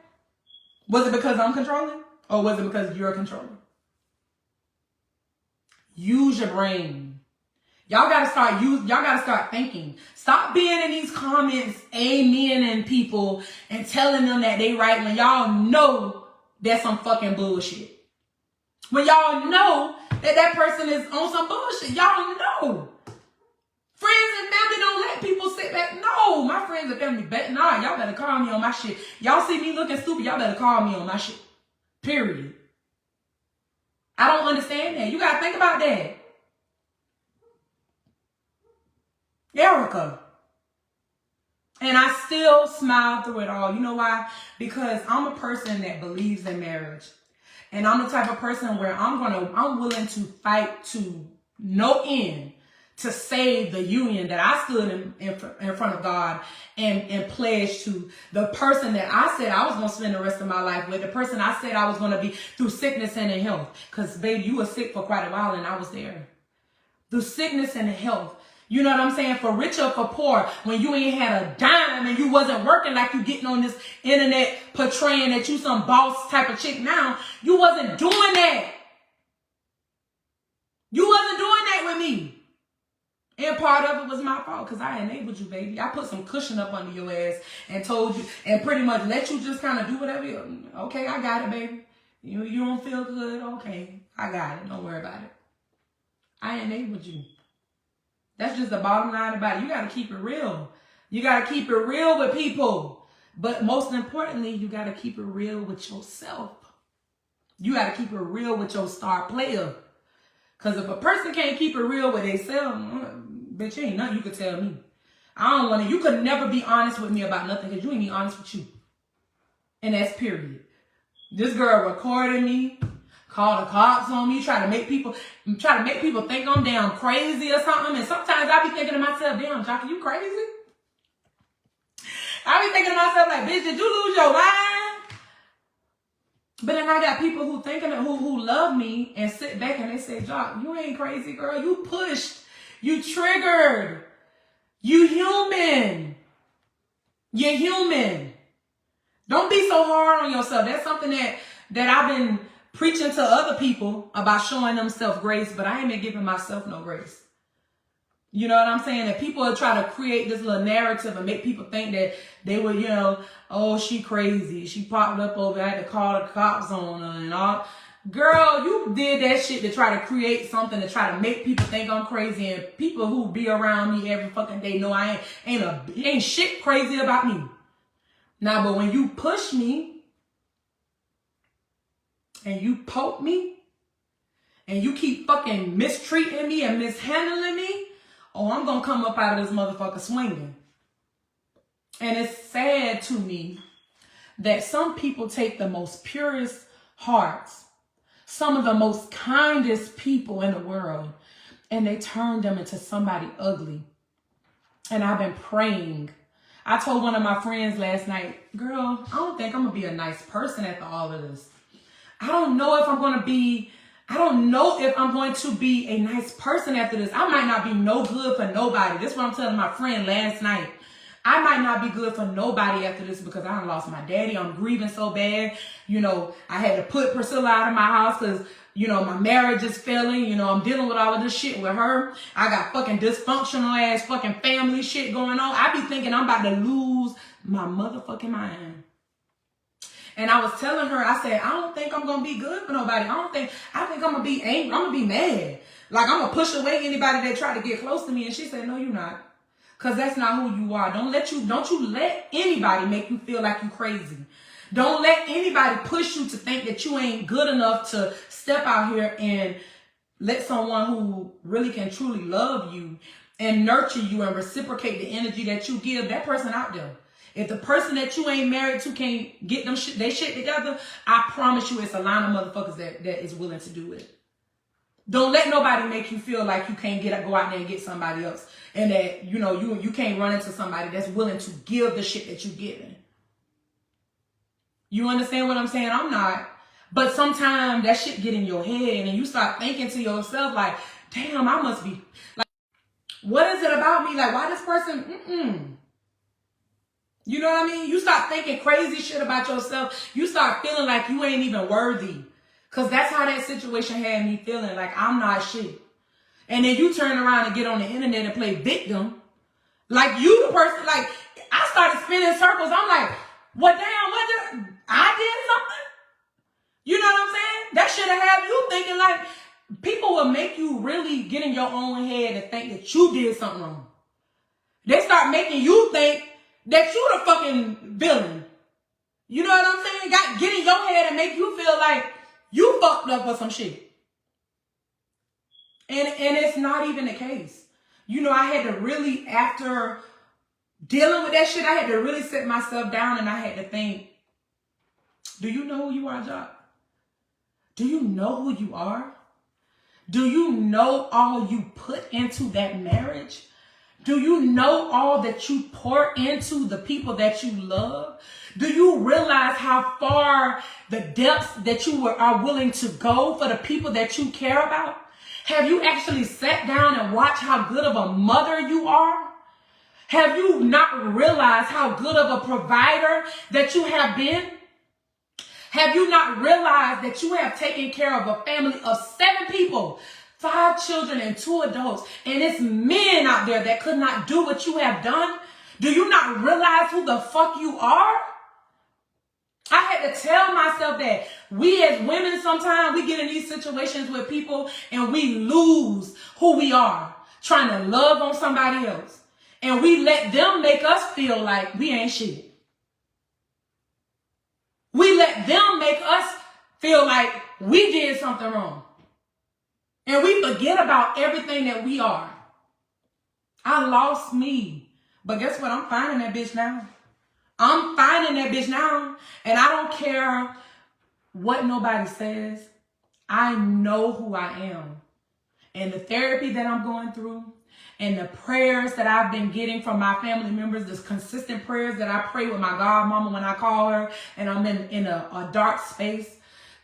Was it because I'm controlling? Or was it because you're controlling? Use your brain. Y'all gotta start thinking. Stop being in these comments, amening people and telling them that they right when y'all know that's some fucking bullshit. When y'all know that person is on some bullshit. Y'all know. Friends and family don't let people sit back. No, my friends and family y'all better call me on my shit. Y'all see me looking stupid, y'all better call me on my shit. Period. I don't understand that. You gotta think about that. Erica. And I still smile through it all. You know why? Because I'm a person that believes in marriage. And I'm the type of person where I'm willing to fight to no end to save the union that I stood in front of God and pledged to the person that I said I was going to spend the rest of my life with, the person I said I was going to be through sickness and in health. Because, baby, you were sick for quite a while and I was there. Through sickness and health. You know what I'm saying? For rich or for poor, when you ain't had a dime and you wasn't working like you getting on this internet portraying that you some boss type of chick now, you wasn't doing that. You wasn't doing that with me. And part of it was my fault because I enabled you, baby. I put some cushion up under your ass and told you and pretty much let you just kind of do whatever you, okay, I got it, baby. You don't feel good? Okay, I got it. Don't worry about it. I enabled you. That's just the bottom line about it. You got to keep it real. You got to keep it real with people. But most importantly, you got to keep it real with yourself. You got to keep it real with your star player. Because if a person can't keep it real with themselves, bitch, ain't nothing you could tell me. I don't want to. You could never be honest with me about nothing because you ain't be honest with you. And that's period. This girl recorded me. Call the cops on me, try to make people think I'm damn crazy or something. And sometimes I be thinking to myself, damn, Jocelyn, you crazy? I be thinking to myself like, bitch, did you lose your mind? But then I got people who love me and sit back and they say, Joc, you ain't crazy, girl. You pushed. You triggered. You human. You're human. Don't be so hard on yourself. That's something that I've been preaching to other people about showing themselves grace, but I ain't been giving myself no grace. You know what I'm saying? That people will try to create this little narrative and make people think that they were, you know, oh, she crazy. She popped up over, I had to call the cops on her and all. Girl, you did that shit to try to create something to try to make people think I'm crazy, and people who be around me every fucking day know I ain't shit crazy about me. Now, but when you push me, and you poke me, and you keep fucking mistreating me and mishandling me, oh, I'm going to come up out of this motherfucker swinging. And it's sad to me that some people take the most purest hearts, some of the most kindest people in the world, and they turn them into somebody ugly. And I've been praying. I told one of my friends last night, girl, I don't think I'm going to be a nice person after all of this. I don't know if I'm going to be a nice person after this. I might not be no good for nobody. This is what I'm telling my friend last night. I might not be good for nobody after this because I done lost my daddy. I'm grieving so bad. You know, I had to put Priscilla out of my house because, you know, my marriage is failing. You know, I'm dealing with all of this shit with her. I got fucking dysfunctional ass fucking family shit going on. I be thinking I'm about to lose my motherfucking mind. And I was telling her, I said, I don't think I'm going to be good for nobody. I think I'm going to be angry. I'm going to be mad. Like, I'm going to push away anybody that try to get close to me. And she said, no, you're not. Because that's not who you are. Don't you let anybody make you feel like you crazy. Don't let anybody push you to think that you ain't good enough to step out here and let someone who really can truly love you and nurture you and reciprocate the energy that you give, that person out there. If the person that you ain't married to can't get they shit together, I promise you it's a line of motherfuckers that is willing to do it. Don't let nobody make you feel like you can't go out there and get somebody else. And that, you know, you can't run into somebody that's willing to give the shit that you giving. You understand what I'm saying? I'm not. But sometimes that shit get in your head and you start thinking to yourself like, damn, I must be like, what is it about me? Like, why this person, You know what I mean? You start thinking crazy shit about yourself. You start feeling like you ain't even worthy. Because that's how that situation had me feeling. Like, I'm not shit. And then you turn around and get on the internet and play victim. Like, you the person, like, I started spinning circles. I'm like, well, damn, I did something? You know what I'm saying? That should have had you thinking like, people will make you really get in your own head and think that you did something wrong. They start making you think that you the fucking villain. You know what I'm saying? Get in your head and make you feel like you fucked up or some shit. And it's not even the case. You know, I had to really, after dealing with that shit, I had to really sit myself down and I had to think, do you know who you are, Joc? Do you know who you are? Do you know all you put into that marriage? Do you know all that you pour into the people that you love? Do you realize how far the depths that you are willing to go for the people that you care about? Have you actually sat down and watched how good of a mother you are? Have you not realized how good of a provider that you have been? Have you not realized that you have taken care of a family of 7 people, 5 children and 2 adults, and it's men out there that could not do what you have done? Do you not realize who the fuck you are? I had to tell myself that we as women, sometimes we get in these situations with people and we lose who we are, trying to love on somebody else. And we let them make us feel like we ain't shit. We let them make us feel like we did something wrong. And we forget about everything that we are. I lost me. But guess what? I'm finding that bitch now. I'm finding that bitch now. And I don't care what nobody says. I know who I am. And the therapy that I'm going through, and the prayers that I've been getting from my family members, the consistent prayers that I pray with my godmama when I call her and I'm in a dark space,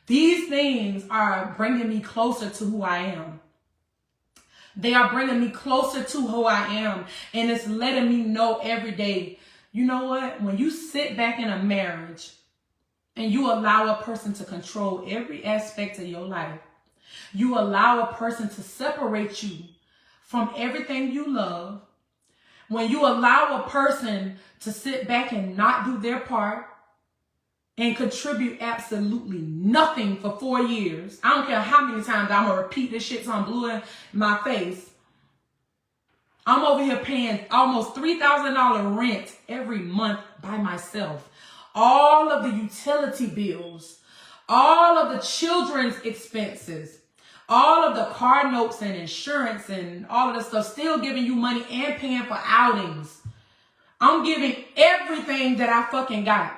these things are bringing me closer to who I am. They are bringing me closer to who I am. And it's letting me know every day, you know what? When you sit back in a marriage and you allow a person to control every aspect of your life, you allow a person to separate you from everything you love, when you allow a person to sit back and not do their part and contribute absolutely nothing for 4 years, I don't care how many times I'm going to repeat this shit so I'm blue in my face. I'm over here paying almost $3,000 rent every month by myself. All of the utility bills, all of the children's expenses, all of the car notes and insurance and all of the stuff, still giving you money and paying for outings. I'm giving everything that I fucking got.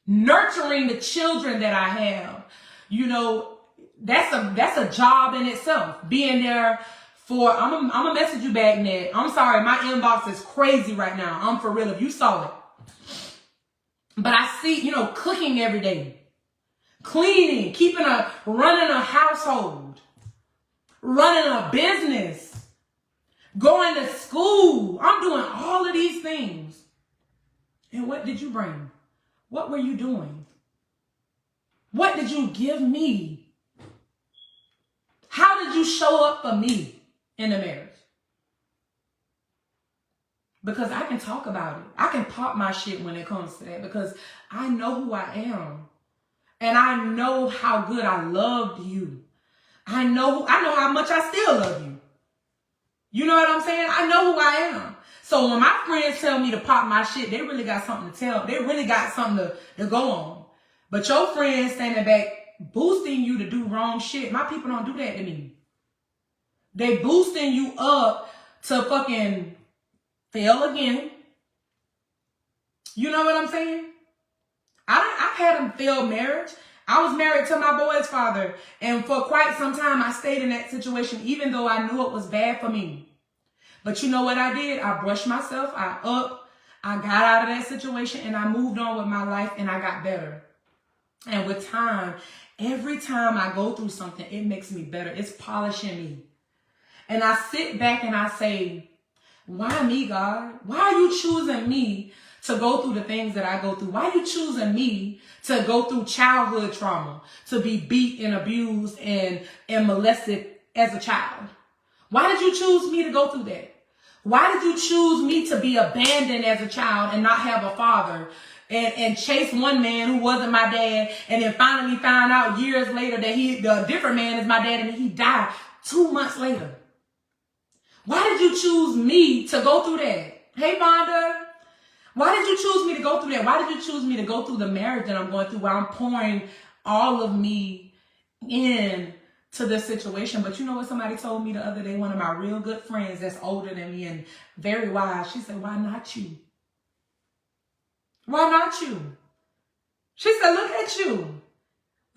Nurturing the children that I have. You know, that's a job in itself. Being there for, I'm gonna message you back, Ned. I'm sorry, my inbox is crazy right now. I'm for real, if you saw it. But I see, you know, cooking every day. Cleaning, running a household, running a business, going to school. I'm doing all of these things. And what did you bring? What were you doing? What did you give me? How did you show up for me in the marriage? Because I can talk about it. I can pop my shit when it comes to that because I know who I am. And I know how good I loved you. I know how much I still love you. You know what I'm saying? I know who I am. So when my friends tell me to pop my shit, they really got something to tell. They really got something to go on. But your friends standing back boosting you to do wrong shit. My people don't do that to me. They boosting you up to fucking fail again. You know what I'm saying? I've had a failed marriage. I was married to my boy's father. And for quite some time, I stayed in that situation, even though I knew it was bad for me. But you know what I did? I brushed myself. I got out of that situation and I moved on with my life and I got better. And with time, every time I go through something, it makes me better. It's polishing me. And I sit back and I say, why me, God? Why are you choosing me to go through the things that I go through? Why are you choosing me to go through childhood trauma, to be beat and abused and molested as a child? Why did you choose me to go through that? Why did you choose me to be abandoned as a child and not have a father and chase one man who wasn't my dad and then finally found out years later that the different man is my dad and he died 2 months later? Why did you choose me to go through that? Hey, Vonda. Why did you choose me to go through that? Why did you choose me to go through the marriage that I'm going through where I'm pouring all of me in to this situation? But you know what somebody told me the other day? One of my real good friends that's older than me and very wise. She said, why not you? Why not you? She said, look at you.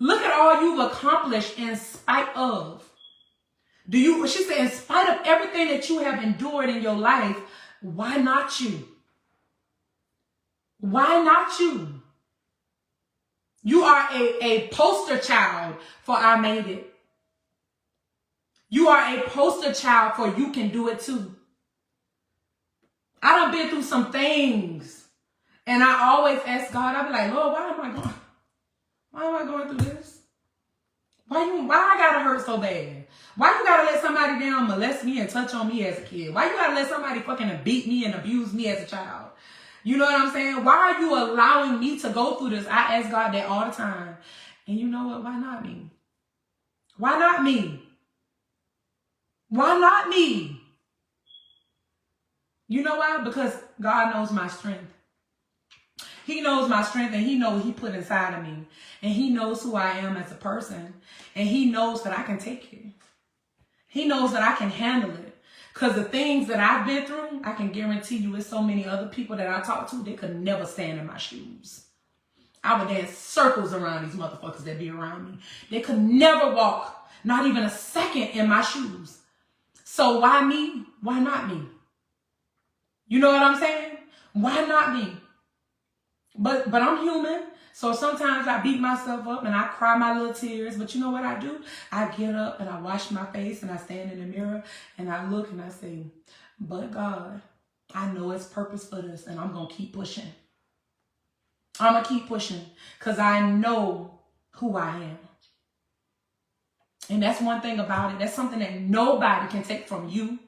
Look at all you've accomplished in spite of. She said, in spite of everything that you have endured in your life, why not you? Why not you? You are a poster child for I made it. You are a poster child for you can do it too. I done been through some things. And I always ask God, I be like, Lord, why am I going through this? Why I gotta hurt so bad? Why you gotta let somebody down molest me and touch on me as a kid? Why you gotta let somebody fucking beat me and abuse me as a child? You know what I'm saying? Why are you allowing me to go through this? I ask God that all the time. And you know what? Why not me? Why not me? Why not me? You know why? Because God knows my strength. He knows my strength, and he knows what he put inside of me. And he knows who I am as a person. And he knows that I can take it. He knows that I can handle it. Because the things that I've been through, I can guarantee you there's so many other people that I talk to, they could never stand in my shoes. I would dance circles around these motherfuckers that be around me. They could never walk, not even a second, in my shoes. So why me? Why not me? You know what I'm saying? Why not me? But I'm human. So sometimes I beat myself up and I cry my little tears. But you know what I do? I get up and I wash my face and I stand in the mirror and I look and I say, but God, I know it's purpose for this and I'm going to keep pushing. I'm going to keep pushing because I know who I am. And that's one thing about it. That's something that nobody can take from you,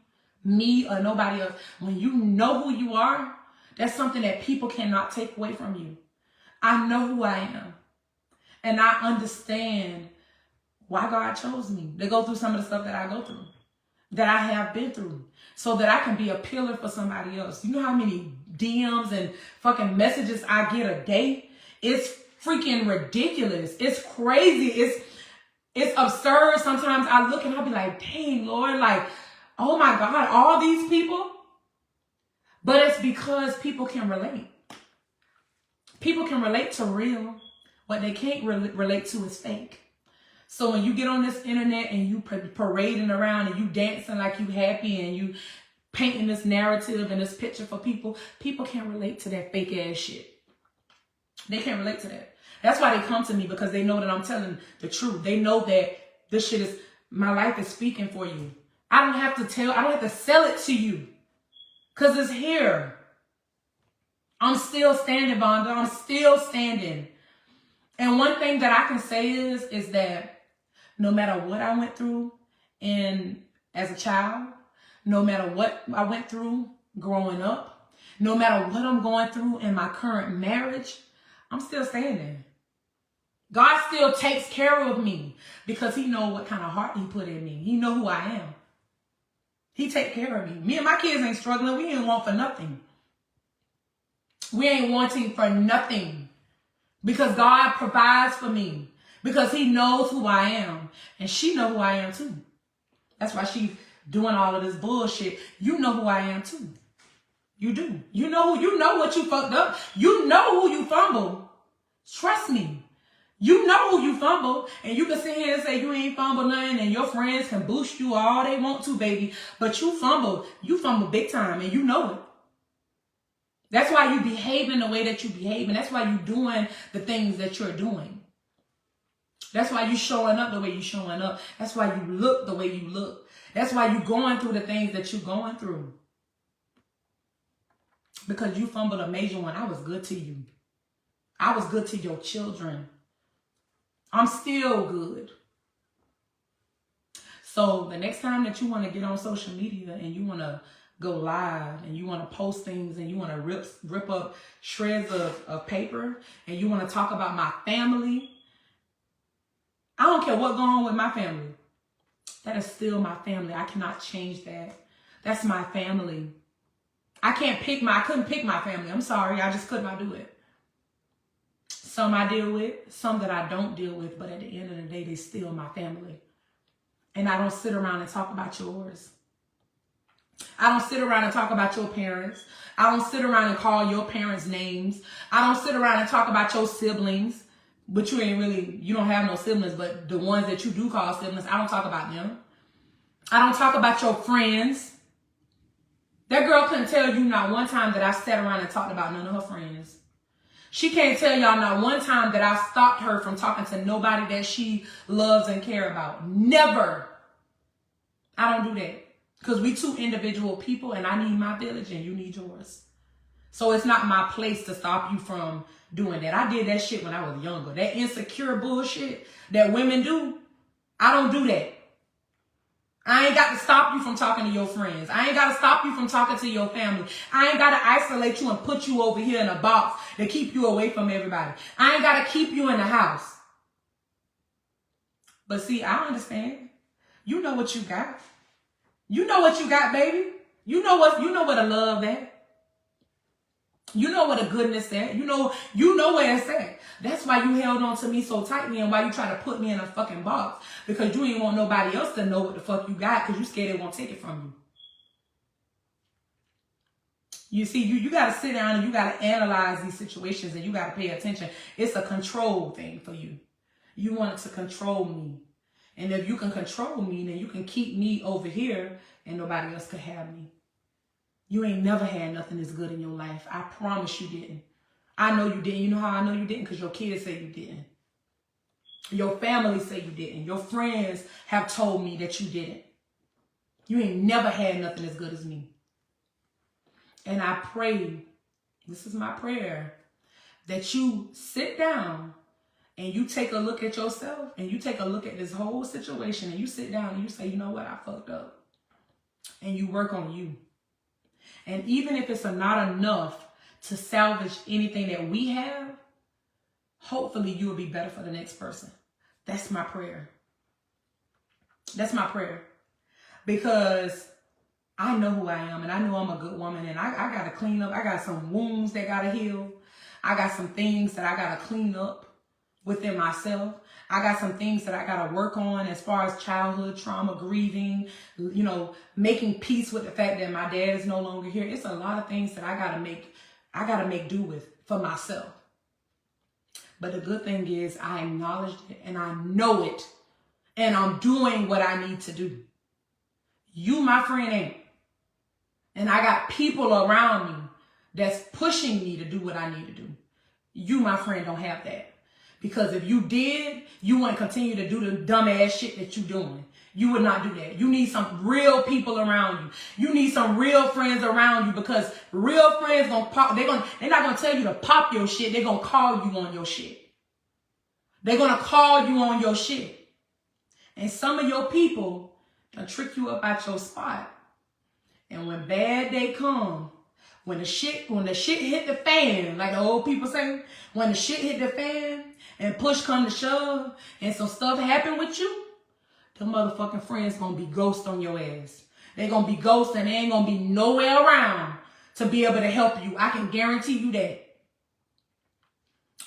me, or nobody else. When you know who you are, that's something that people cannot take away from you. I know who I am. And I understand why God chose me to go through some of the stuff that I go through, that I have been through, so that I can be a pillar for somebody else. You know how many DMs and fucking messages I get a day? It's freaking ridiculous. It's crazy. It's absurd. Sometimes I look and I'll be like, dang, Lord, like, oh my God, all these people. But it's because people can relate. People can relate to real. What they can't relate to is fake. So when you get on this internet and you parading around and you dancing like you happy and you painting this narrative and this picture for people, people can't relate to that fake ass shit. They can't relate to that. That's why they come to me, because they know that I'm telling the truth. They know that this shit is, my life is speaking for you. I don't have to sell it to you. Because it's here. I'm still standing, Vonda. I'm still standing. And one thing that I can say is that no matter what I went through as a child, no matter what I went through growing up, no matter what I'm going through in my current marriage, I'm still standing. God still takes care of me because he knows what kind of heart he put in me. He knows who I am. He take care of me. Me and my kids ain't struggling. We ain't want for nothing. We ain't wanting for nothing. Because God provides for me. Because he knows who I am. And she know who I am too. That's why she's doing all of this bullshit. You know who I am too. You do. You know what you fucked up. You know who you fumbled. Trust me. You know who you fumble, and you can sit here and say you ain't fumble nothing, and your friends can boost you all they want to, baby. But you fumble big time, and you know it. That's why you behaving the way that you behave, and that's why you doing the things that you're doing. That's why you showing up the way you showing up. That's why you look the way you look. That's why you going through the things that you're going through. Because you fumbled a major one. I was good to you. I was good to your children. I'm still good. So the next time that you want to get on social media and you want to go live and you want to post things and you want to rip up shreds of paper and you want to talk about my family, I don't care what's going on with my family. That is still my family. I cannot change that. That's my family. I couldn't pick my family. I'm sorry. I just could not do it. Some I deal with, some that I don't deal with, but at the end of the day, they still my family. And I don't sit around and talk about yours. I don't sit around and talk about your parents. I don't sit around and call your parents names. I don't sit around and talk about your siblings, but you don't have no siblings, but the ones that you do call siblings, I don't talk about them. I don't talk about your friends. That girl couldn't tell you not one time that I sat around and talked about none of her friends. She can't tell y'all not one time that I stopped her from talking to nobody that she loves and care about. Never. I don't do that. Because we two individual people and I need my village and you need yours. So it's not my place to stop you from doing that. I did that shit when I was younger. That insecure bullshit that women do, I don't do that. I ain't got to stop you from talking to your friends. I ain't got to stop you from talking to your family. I ain't got to isolate you and put you over here in a box to keep you away from everybody. I ain't got to keep you in the house. But see, I understand. You know what you got. You know what you got, baby. You know what a love at. You know what a goodness at. You know where it's at. That's why you held on to me so tightly and why you try to put me in a fucking box. Because you ain't want nobody else to know what the fuck you got because you scared they won't take it from you. You see, you got to sit down and you got to analyze these situations and you got to pay attention. It's a control thing for you. You want it to control me. And if you can control me, then you can keep me over here and nobody else can have me. You ain't never had nothing as good in your life. I promise you didn't. I know you didn't. You know how I know you didn't? Because your kids say you didn't. Your family say you didn't. Your friends have told me that you didn't. You ain't never had nothing as good as me. And I pray, this is my prayer, that you sit down and you take a look at yourself and you take a look at this whole situation and you sit down and you say, you know what, I fucked up. And you work on you. And even if it's not enough to salvage anything that we have, hopefully you will be better for the next person. That's my prayer. That's my prayer. Because I know who I am and I know I'm a good woman and I got to clean up. I got some wounds that got to heal. I got some things that I got to clean up within myself. I got some things that I got to work on as far as childhood trauma, grieving, making peace with the fact that my dad is no longer here. It's a lot of things that I got to make do with for myself. But the good thing is I acknowledged it and I know it and I'm doing what I need to do. You, my friend, ain't. And I got people around me that's pushing me to do what I need to do. You, my friend, don't have that. Because if you did, you wouldn't continue to do the dumbass shit that you're doing. You would not do that. You need some real people around you. You need some real friends around you because real friends gonna pop. They're not gonna tell you to pop your shit. They're gonna call you on your shit. They're gonna call you on your shit. And some of your people gonna trick you up out your spot. And when bad day come, when the shit hit the fan, like the old people say, when the shit hit the fan and push come to shove and some stuff happen with you, them motherfucking friends gonna be ghost on your ass. They gonna be ghost and they ain't gonna be nowhere around to be able to help you. I can guarantee you that.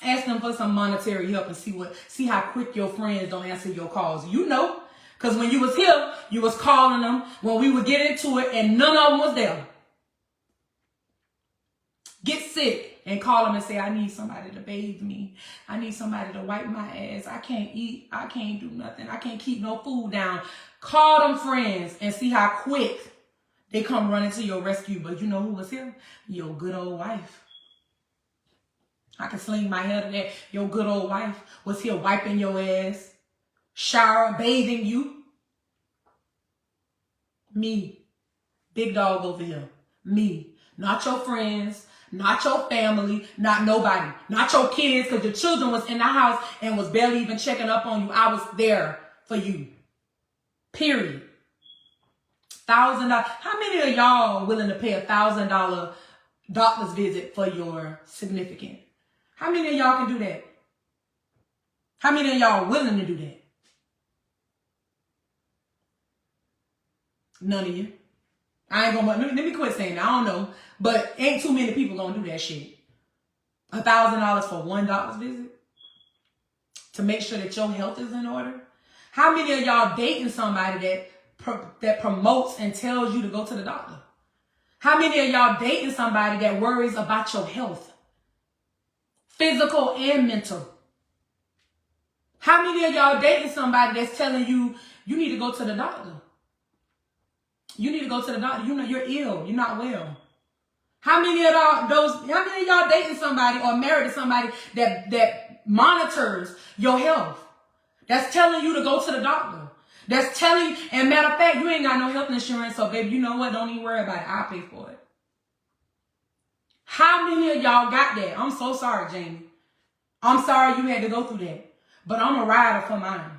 Ask them for some monetary help and see how quick your friends don't answer your calls. You know, because when you was here, you was calling them when we would get into it and none of them was there. Get sick and call them and say, I need somebody to bathe me. I need somebody to wipe my ass. I can't eat. I can't do nothing. I can't keep no food down. Call them friends and see how quick they come running to your rescue. But you know who was here? Your good old wife. I can sling my head to that. Your good old wife was here wiping your ass, shower, bathing you. Me. Big dog over here. Me. Not your friends. Not your family, not nobody, not your kids, because your children was in the house and was barely even checking up on you. I was there for you. Period. $1,000. How many of y'all willing to pay $1,000 doctor's visit for your significant? How many of y'all can do that? How many of y'all willing to do that? None of you. I ain't gonna, let me quit saying that. I don't know. But ain't too many people gonna do that shit. $1,000 for one doctor's visit? To make sure that your health is in order? How many of y'all dating somebody that promotes and tells you to go to the doctor? How many of y'all dating somebody that worries about your health? Physical and mental. How many of y'all dating somebody that's telling you, you need to go to the doctor? You need to go to the doctor. You know you're ill. You're not well. How many of y'all dating somebody or married to somebody that monitors your health? That's telling you to go to the doctor. That's telling, and matter of fact, you ain't got no health insurance, so baby, you know what? Don't even worry about it. I'll pay for it. How many of y'all got that? I'm so sorry, Jamie. I'm sorry you had to go through that. But I'm a rider for mine.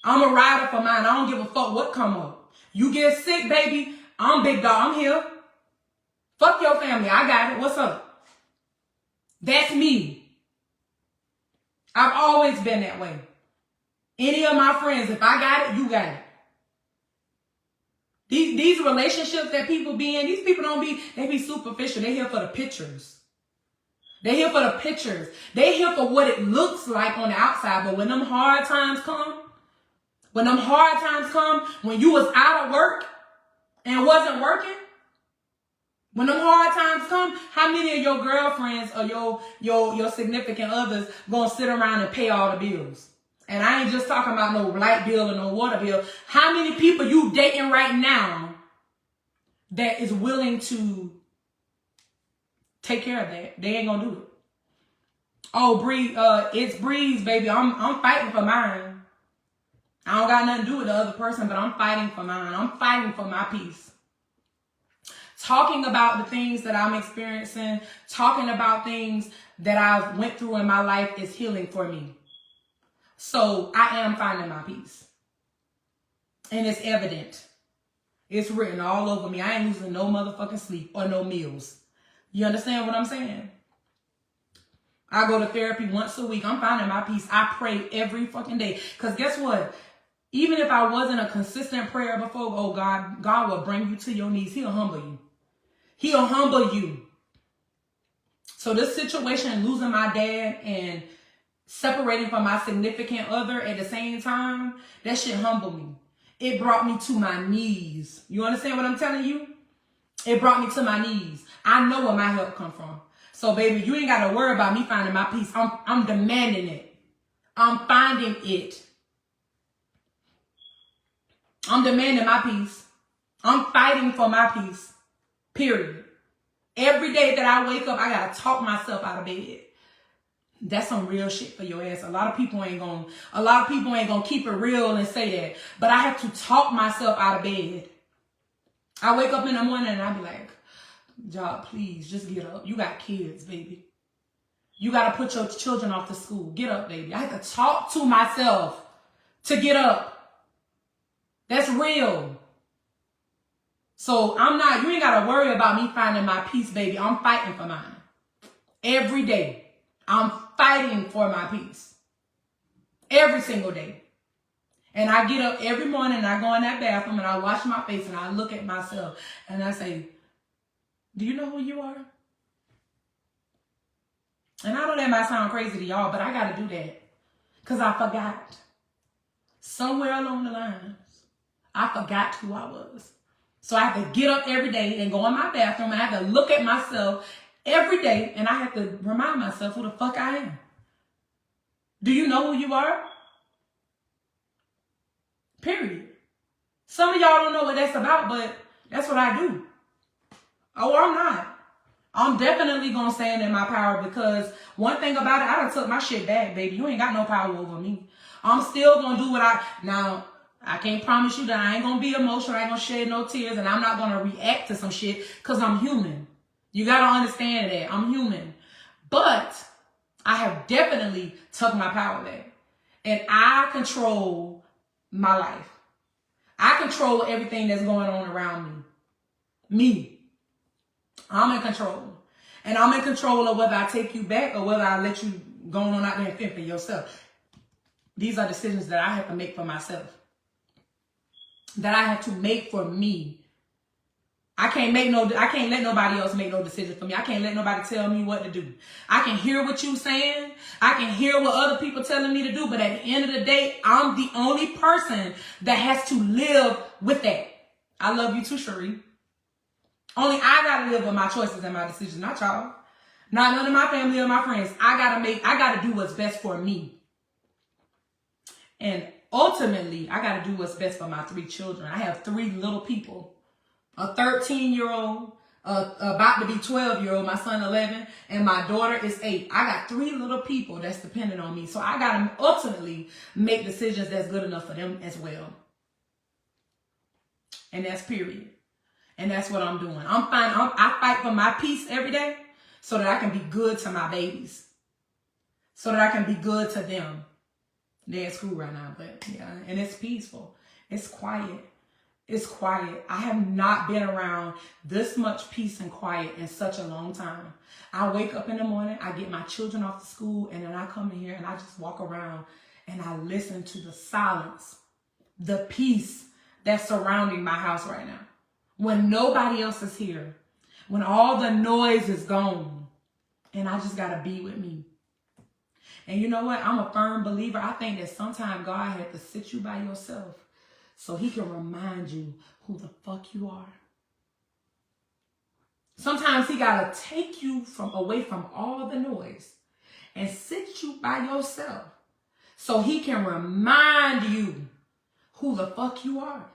I'm a rider for mine. I don't give a fuck what come up. You get sick, baby, I'm big dog. I'm here. Fuck your family. I got it. What's up? That's me. I've always been that way. Any of my friends, if I got it, you got it. These relationships that people be in, these people they be superficial. They here for the pictures. They here for the pictures. They here for what it looks like on the outside. But when them hard times come, when you was out of work and wasn't working, when them hard times come, how many of your girlfriends or your significant others gonna sit around and pay all the bills? And I ain't just talking about no light bill or no water bill. How many people you dating right now that is willing to take care of that? They ain't gonna do it. Oh, Bree, it's Breeze, baby. I'm fighting for mine. I don't got nothing to do with the other person, but I'm fighting for mine. I'm fighting for my peace. Talking about the things that I'm experiencing, talking about things that I've went through in my life is healing for me. So I am finding my peace. And it's evident. It's written all over me. I ain't losing no motherfucking sleep or no meals. You understand what I'm saying? I go to therapy once a week. I'm finding my peace. I pray every fucking day. Because guess what? Even if I wasn't a consistent prayer before, oh God will bring you to your knees. He'll humble you. He'll humble you. So this situation, losing my dad and separating from my significant other at the same time, that shit humbled me. It brought me to my knees. You understand what I'm telling you? It brought me to my knees. I know where my help come from. So baby, you ain't got to worry about me finding my peace. I'm demanding it. I'm finding it. I'm demanding my peace. I'm fighting for my peace. Period. Every day that I wake up, I got to talk myself out of bed. That's some real shit for your ass. A lot of people ain't gonna keep it real and say that. But I have to talk myself out of bed. I wake up in the morning and I be like, Job, please just get up. You got kids, baby. You got to put your children off to school. Get up, baby. I have to talk to myself to get up. That's real. So you ain't got to worry about me finding my peace, baby. I'm fighting for mine. Every day. I'm fighting for my peace. Every single day. And I get up every morning and I go in that bathroom and I wash my face and I look at myself and I say, do you know who you are? And I know that might sound crazy to y'all, but I got to do that. Because I forgot. Somewhere along the lines, I forgot who I was. So I have to get up every day and go in my bathroom. I have to look at myself every day, and I have to remind myself who the fuck I am. Do you know who you are? Period. Some of y'all don't know what that's about, but that's what I do. Oh, I'm not. I'm definitely going to stand in my power because one thing about it, I done took my shit back, baby. You ain't got no power over me. I'm still going to do what now, I can't promise you that I ain't going to be emotional. I ain't going to shed no tears, and I'm not going to react to some shit because I'm human. You got to understand that. I'm human. But I have definitely took my power back. And I control my life. I control everything that's going on around me. I'm in control. And I'm in control of whether I take you back or whether I let you go on out there and fend for yourself. These are decisions that I have to make for myself. That I have to make for me. I can't let nobody else make no decision for me. I can't let nobody tell me what to do. I can hear what you saying. I can hear what other people telling me to do. But at the end of the day, I'm the only person that has to live with that. I love you too, Cherie. Only I got to live with my choices and my decisions, not y'all. Not none of my family or my friends. I got to do what's best for me. And ultimately, I got to do what's best for my 3 children. I have 3 little people. A 13-year-old, about to be 12-year-old, my son 11, and my daughter is 8. I got 3 little people that's dependent on me. So I got to ultimately make decisions that's good enough for them as well. And that's period. And that's what I'm doing. I fight for my peace every day so that I can be good to my babies. So that I can be good to them. They're at school right now, but yeah, and it's peaceful. It's quiet. It's quiet. I have not been around this much peace and quiet in such a long time. I wake up in the morning, I get my children off to school, and then I come in here and I just walk around and I listen to the silence, the peace that's surrounding my house right now. When nobody else is here, when all the noise is gone, and I just gotta be with me. And you know what? I'm a firm believer. I think that sometimes God had to sit you by yourself so he can remind you who the fuck you are. Sometimes he got to take you away from all the noise and sit you by yourself so he can remind you who the fuck you are.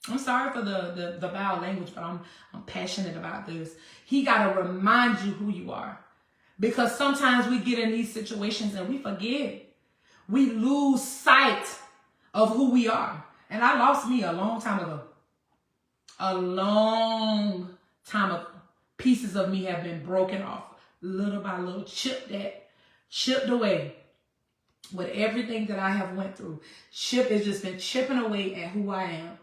I'm sorry for the vile language, but I'm passionate about this. He got to remind you who you are. Because sometimes we get in these situations and we forget. We lose sight of who we are. And I lost me a long time ago. A long time ago. Pieces of me have been broken off. Little by little. Chipped away. With everything that I have went through. It's just been chipping away at who I am.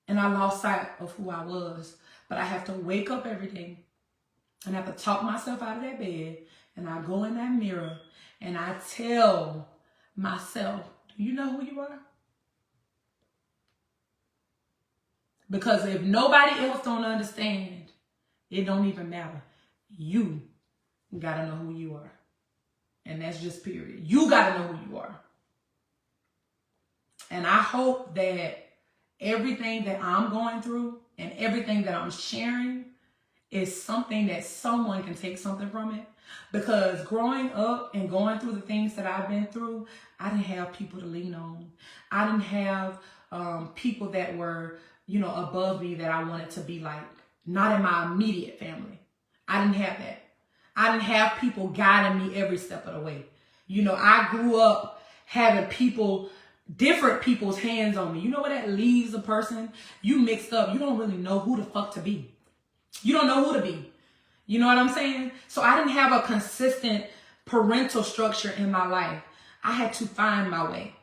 And I lost sight of who I was. But I have to wake up every day. And I have to talk myself out of that bed. And I go in that mirror. And I tell myself, do you know who you are? Because if nobody else don't understand, it don't even matter. You got to know who you are. And that's just period. You got to know who you are. And I hope that everything that I'm going through and everything that I'm sharing is something that someone can take something from it. Because growing up and going through the things that I've been through, I didn't have people to lean on. I didn't have people that were, above me that I wanted to be like. Not in my immediate family. I didn't have that. I didn't have people guiding me every step of the way. I grew up having different people's hands on me. You know what that leaves a person? You mixed up. You don't really know who the fuck to be. You don't know who to be. You know what I'm saying? So I didn't have a consistent parental structure in my life. I had to find my way.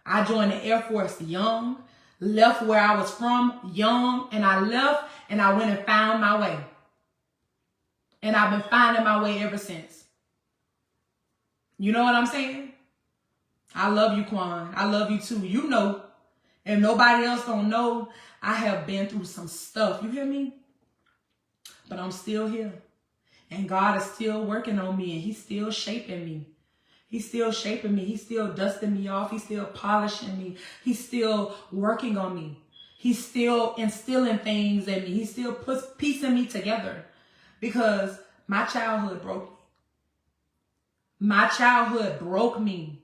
I joined the Air Force young, left where I was from young, and I left and I went and found my way. And I've been finding my way ever since. You know what I'm saying? I love you, Quan. I love you too. You know. If nobody else don't know, I have been through some stuff. You hear me? But I'm still here. And God is still working on me. And he's still shaping me. He's still shaping me. He's still dusting me off. He's still polishing me. He's still working on me. He's still instilling things in me. He still puts piecing me together. Because my childhood broke me. My childhood broke me.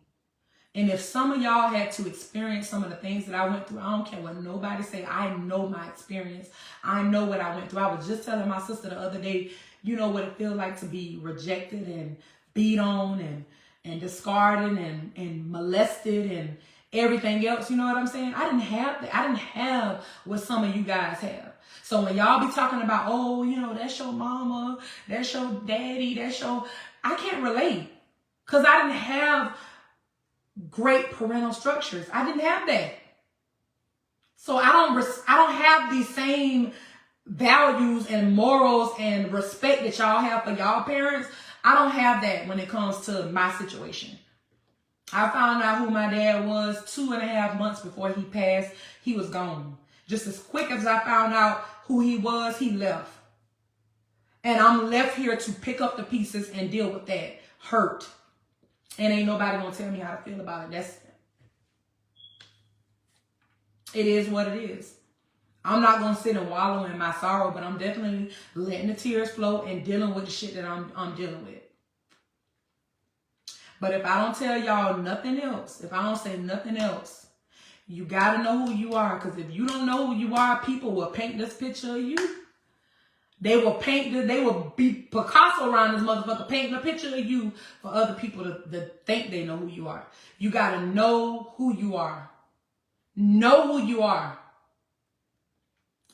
And if some of y'all had to experience some of the things that I went through, I don't care what nobody say. I know my experience. I know what I went through. I was just telling my sister the other day, you know what it feels like to be rejected and beat on and discarded and molested and everything else. You know what I'm saying? I didn't have that. I didn't have what some of you guys have. So when y'all be talking about, oh, that's your mama, that's your daddy, I can't relate. Because I didn't have great parental structures. I didn't have that. So I don't have these same values and morals and respect that y'all have for y'all parents. I don't have that when it comes to my situation. I found out who my dad was 2.5 months before he passed. He was gone. Just as quick as I found out who he was, he left. And I'm left here to pick up the pieces and deal with that hurt. And ain't nobody gonna tell me how to feel about it. It is what it is. I'm not gonna sit and wallow in my sorrow, but I'm definitely letting the tears flow and dealing with the shit that I'm dealing with. But if I don't tell y'all nothing else, if I don't say nothing else, you gotta know who you are. Because if you don't know who you are, people will paint this picture of you. They will be Picasso around this motherfucker painting a picture of you for other people to think they know who you are. You got to know who you are. Know who you are.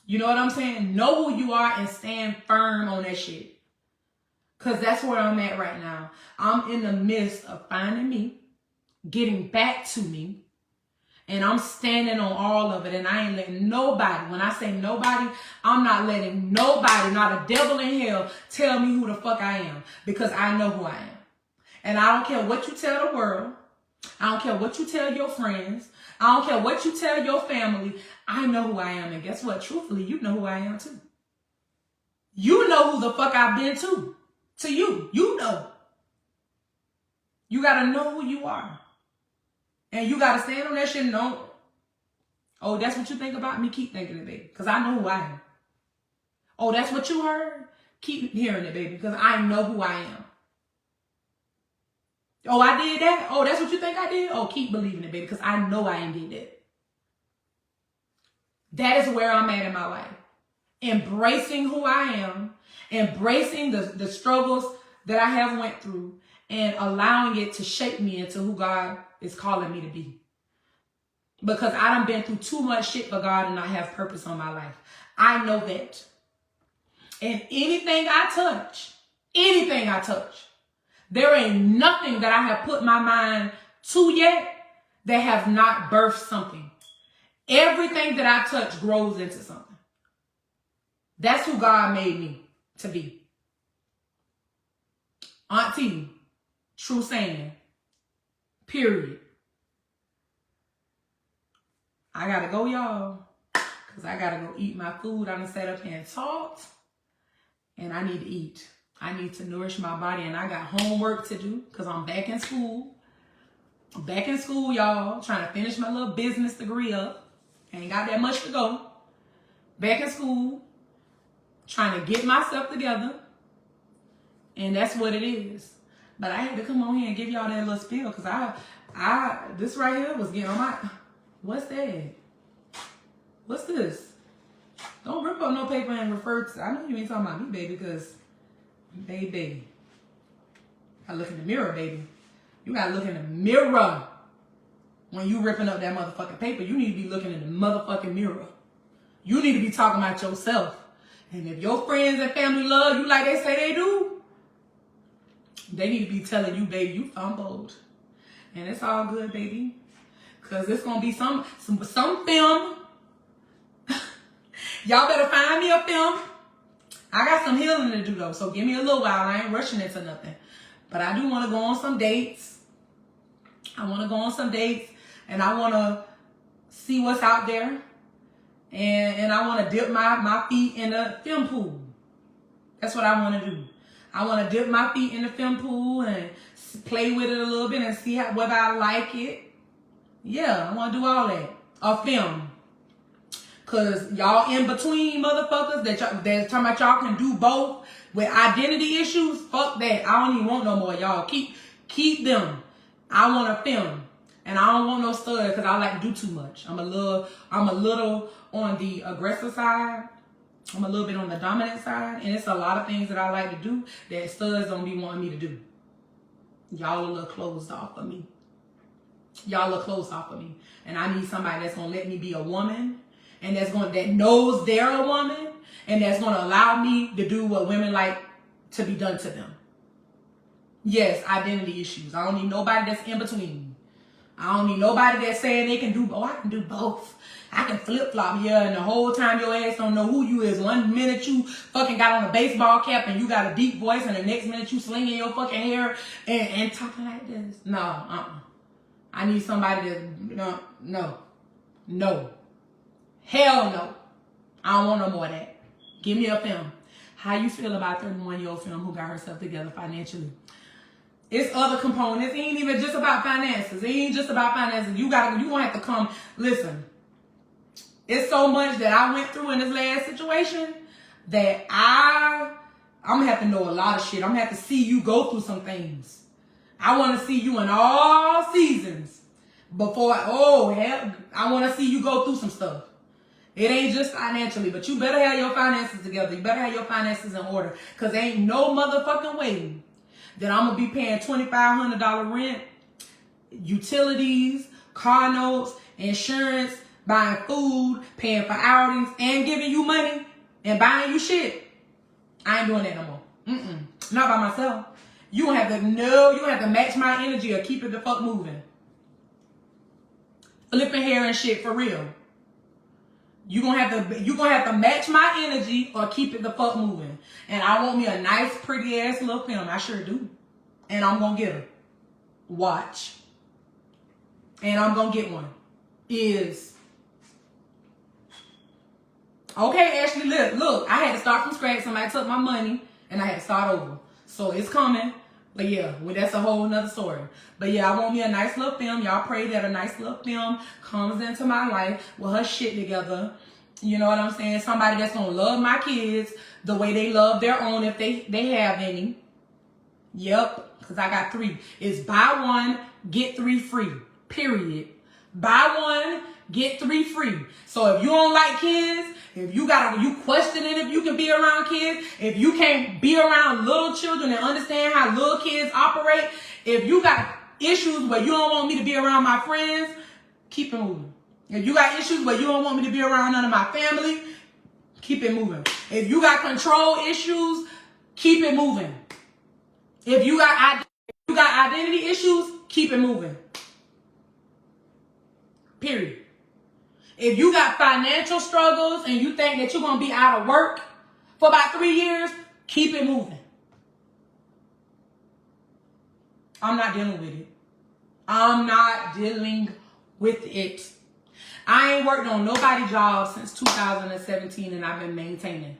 You know what I'm saying? Know who you are and stand firm on that shit. Because that's where I'm at right now. I'm in the midst of finding me, getting back to me, and I'm standing on all of it. And I ain't letting nobody, when I say nobody, I'm not letting nobody, not a devil in hell, tell me who the fuck I am. Because I know who I am. And I don't care what you tell the world. I don't care what you tell your friends. I don't care what you tell your family. I know who I am. And guess what? Truthfully, you know who I am too. You know who the fuck I've been to. To you. You know. You got to know who you are. And you got to stand on that shit and don't. Oh, that's what you think about me? Keep thinking it, baby. Because I know who I am. Oh, that's what you heard? Keep hearing it, baby. Because I know who I am. Oh, I did that? Oh, that's what you think I did? Oh, keep believing it, baby. Because I know I ain't did that. That is where I'm at in my life. Embracing who I am. Embracing the struggles that I have went through. And allowing it to shape me into who God is calling me to be. Because I done been through too much shit for God and I have purpose on my life. I know that. And anything I touch, there ain't nothing that I have put my mind to yet that have not birthed something. Everything that I touch grows into something. That's who God made me to be. Auntie, true saying, period. I gotta go, y'all, because I gotta go eat my food. I done sat up here and talked, and I need to eat. I need to nourish my body, and I got homework to do because I'm back in school. I'm back in school, y'all, trying to finish my little business degree up. Ain't got that much to go. Back in school, trying to get myself together, and that's what it is. But I had to come on here and give y'all that little spiel because this right here was getting on my... What's that? What's this? Don't rip up no paper and refer to... I know you ain't talking about me, baby, because... Baby. I look in the mirror, baby. You gotta look in the mirror. When you ripping up that motherfucking paper, you need to be looking in the motherfucking mirror. You need to be talking about yourself. And if your friends and family love you like they say they do, they need to be telling you, baby, you fumbled. And it's all good, baby. Because it's going to be some film. Y'all better find me a film. I got some healing to do, though. So give me a little while. I ain't rushing into nothing. But I do want to go on some dates. And I want to see what's out there. And I want to dip my feet in the film pool. That's what I want to do. I want to dip my feet in the film pool and play with it a little bit and see whether I like it. Yeah, I want to do all that. A film. Because y'all in between motherfuckers that talking about y'all can do both with identity issues, fuck that. I don't even want no more, y'all. Keep them. I want a film. And I don't want no stud because I like to do too much. I'm a little on the aggressive side. I'm a little bit on the dominant side. And it's a lot of things that I like to do that studs don't be wanting me to do. Y'all a little closed off of me. And I need somebody that's going to let me be a woman. And that knows they're a woman. And that's going to allow me to do what women like to be done to them. Yes, identity issues. I don't need nobody that's in between. I don't need nobody that's saying they can do, I can do both. I can flip-flop, yeah, and the whole time your ass don't know who you is. One minute you fucking got on a baseball cap and you got a deep voice, and the next minute you slinging your fucking hair and talking like this. No, I need somebody that, no. Hell no. I don't want no more of that. Give me a film. How you feel about a 31-year-old film who got herself together financially? It's other components. It ain't even just about finances. You gonna have to come. Listen, it's so much that I went through in this last situation that I'm gonna have to know a lot of shit. I'm gonna have to see you go through some things. I want to see you in all seasons before. I want to see you go through some stuff. It ain't just financially, but you better have your finances together. You better have your finances in order, cause there ain't no motherfucking way that I'm going to be paying $2,500 rent, utilities, car notes, insurance, buying food, paying for outings, and giving you money and buying you shit. I ain't doing that no more. Not by myself. You don't have to match my energy or keep it the fuck moving. Flipping hair and shit for real. You gonna have to match my energy or keep it the fuck moving. And I want me a nice, pretty ass little film. I sure do. And I'm gonna get her. Watch. And I'm gonna get one. Okay, Ashley, look, I had to start from scratch. Somebody took my money and I had to start over. So it's coming. But yeah, well, that's a whole nother story. But yeah, I want me a nice little film. Y'all pray that a nice little film comes into my life with her shit together. You know what I'm saying? Somebody that's going to love my kids the way they love their own if they have any. Yep, because I got 3. It's buy 1, get 3 free. Period. Buy 1, get 3 free. So if you don't like kids, if you questioning if you can be around kids, if you can't be around little children and understand how little kids operate, if you got issues where you don't want me to be around my friends, keep it moving. If you got issues where you don't want me to be around none of my family, keep it moving. If you got control issues, keep it moving. If you got identity issues, keep it moving. Period. If you got financial struggles and you think that you're going to be out of work for about 3 years, keep it moving. I'm not dealing with it. I'm not dealing with it. I ain't worked on nobody's job since 2017 and I've been maintaining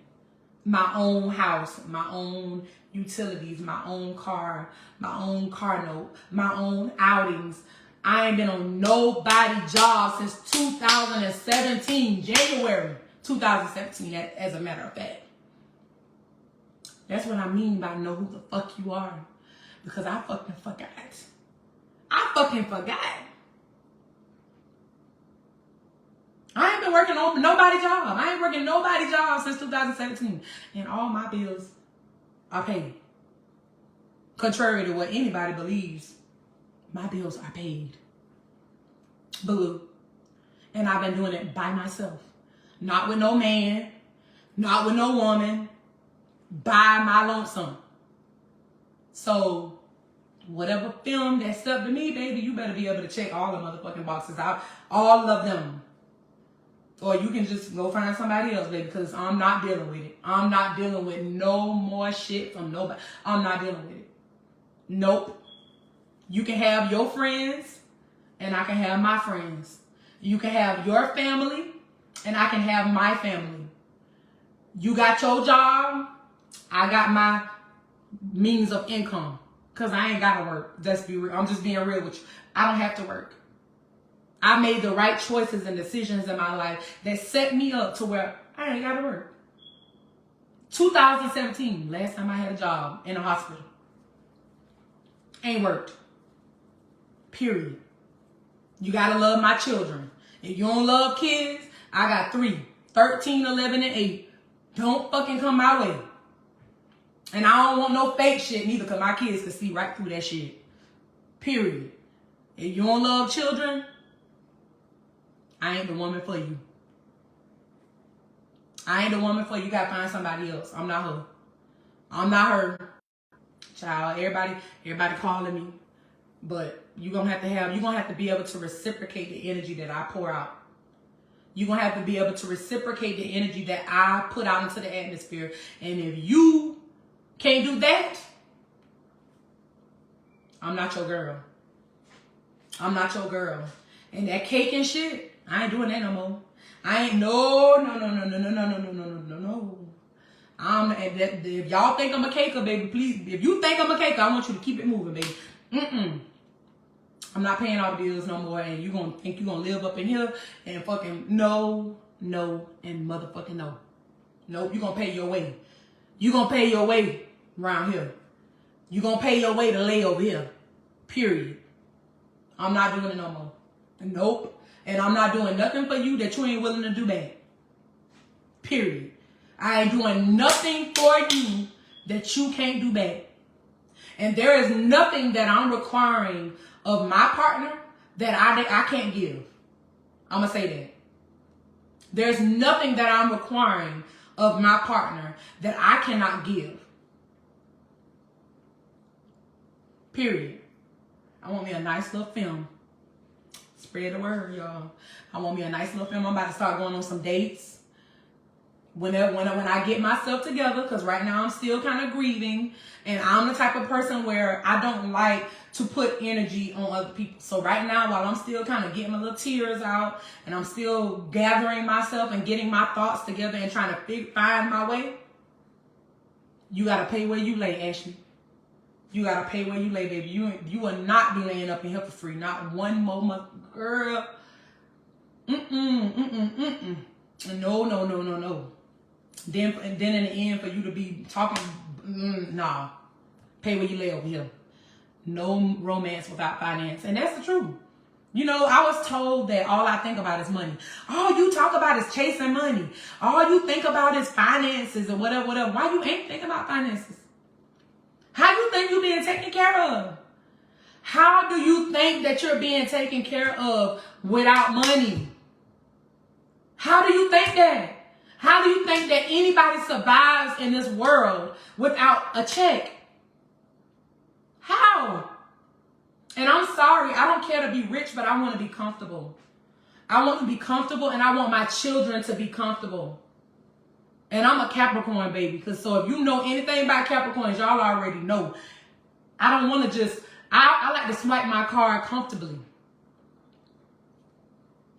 my own house, my own utilities, my own car note, my own outings. I ain't been on nobody's job since 2017, January 2017, as a matter of fact. That's what I mean by know who the fuck you are. Because I fucking forgot. I ain't been working on nobody's job. I ain't working nobody's job since 2017. And all my bills are paid. Contrary to what anybody believes, my bills are paid. Blue. And I've been doing it by myself. Not with no man. Not with no woman. By my lonesome. So, whatever film that's up to me, baby, you better be able to check all the motherfucking boxes out. All of them. Or you can just go find somebody else, baby, because I'm not dealing with it. I'm not dealing with no more shit from nobody. I'm not dealing with it. Nope. You can have your friends, and I can have my friends. You can have your family, and I can have my family. You got your job, I got my means of income. Because I ain't got to work. Let's be real. I'm just being real with you. I don't have to work. I made the right choices and decisions in my life that set me up to where I ain't got to work. 2017, last time I had a job in a hospital. Ain't worked. Period. You got to love my children. If you don't love kids, I got 3. 13, 11, and 8. Don't fucking come my way. And I don't want no fake shit neither because my kids can see right through that shit. Period. If you don't love children, I ain't the woman for you. I ain't the woman for you. You gotta find somebody else. I'm not her. I'm not her. Child, everybody calling me. But you're gonna have to be able to reciprocate the energy that I pour out. You're gonna have to be able to reciprocate the energy that I put out into the atmosphere. And if you can't do that, I'm not your girl. I'm not your girl. And that cake and shit, I ain't doing that no more. I ain't no. If y'all think I'm a caker, baby, please. If you think I'm a caker, I want you to keep it moving, baby. I'm not paying all the bills no more, and you gonna think you gonna live up in here and fucking no, and motherfucking no. Nope, you gonna pay your way. You gonna pay your way around here. You gonna pay your way to lay over here. Period. I'm not doing it no more. Nope. And I'm not doing nothing for you that you ain't willing to do back. Period. I ain't doing nothing for you that you can't do back. And there is nothing that I'm requiring of my partner that I can't give. I'm going to say that. There's nothing that I'm requiring of my partner that I cannot give. Period. I want me a nice little film. Spread the word, y'all. I want me a nice little film. I'm about to start going on some dates. When I get myself together, because right now I'm still kind of grieving, and I'm the type of person where I don't like to put energy on other people. So right now, while I'm still kind of getting my little tears out, and I'm still gathering myself and getting my thoughts together and trying to find my way, you got to pay where you lay, Ashley. You got to pay where you lay, baby. You will not be laying up in here for free. Not one moment, girl. No. Then in the end, for you to be talking, nah. Pay where you lay over here. No romance without finance. And that's the truth. You know, I was told that all I think about is money. All you talk about is chasing money. All you think about is finances or whatever. Why you ain't thinking about finances? How you think you're being taken care of? How do you think that you're being taken care of without money? How do you think that? How do you think that anybody survives in this world without a check? How? And I'm sorry, I don't care to be rich, but I want to be comfortable. I want to be comfortable, and I want my children to be comfortable. And I'm a Capricorn, baby. So if you know anything about Capricorns, y'all already know. I don't want to just, I like to swipe my card comfortably.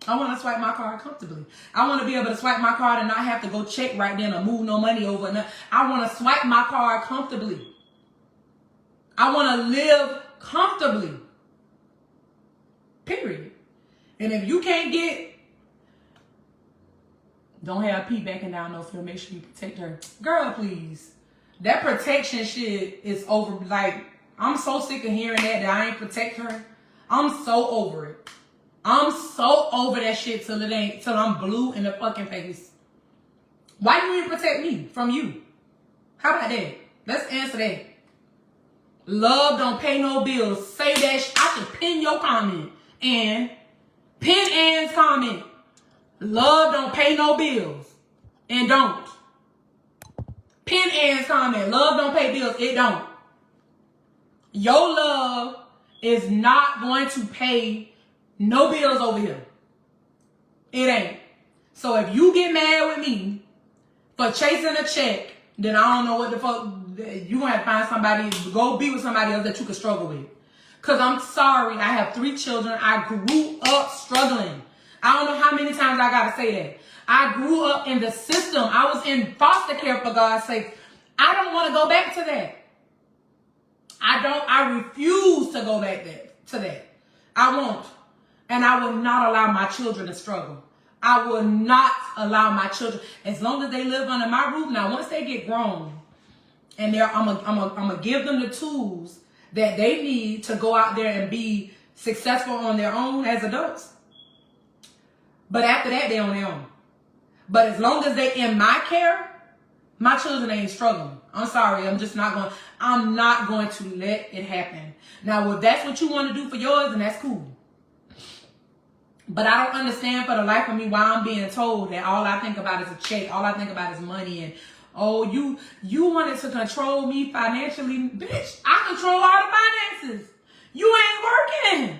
I want to swipe my card comfortably. I want to be able to swipe my card and not have to go check right then or move no money over. I want to swipe my card comfortably. I want to live comfortably. Period. And if you can't get, don't have P backing down no field. Make sure you protect her. Girl, please. That protection shit is over. Like, I'm so sick of hearing that I ain't protect her. I'm so over it. I'm so over that shit till I'm blue in the fucking face. Why you ain't protect me from you? How about that? Let's answer that. Love don't pay no bills. Say that. I should pin your comment. And pin Ann's comment. Love don't pay no bills. And don't. Pin Ann's comment. Love don't pay bills. It don't. Your love is not going to pay no bills over here. It ain't. So if you get mad with me for chasing a check, then I don't know what the fuck. You gonna have to find somebody, go be with somebody else that you can struggle with. Cause I'm sorry, I have 3 children. I grew up struggling. I don't know how many times I gotta say that. I grew up in the system. I was in foster care, for God's sake. I don't want to go back to that. I refuse to go back to that. I won't. And I will not allow my children to struggle. I will not allow my children, as long as they live under my roof. Now, once they get grown, and I'm gonna give them the tools that they need to go out there and be successful on their own as adults. But after that, they on their own. But as long as they in my care, my children ain't struggling. I'm sorry, I'm not going to let it happen. Now, if that's what you want to do for yours, then that's cool. But I don't understand for the life of me why I'm being told that all I think about is a check. All I think about is money. And, oh, you wanted to control me financially. Bitch, I control all the finances. You ain't working.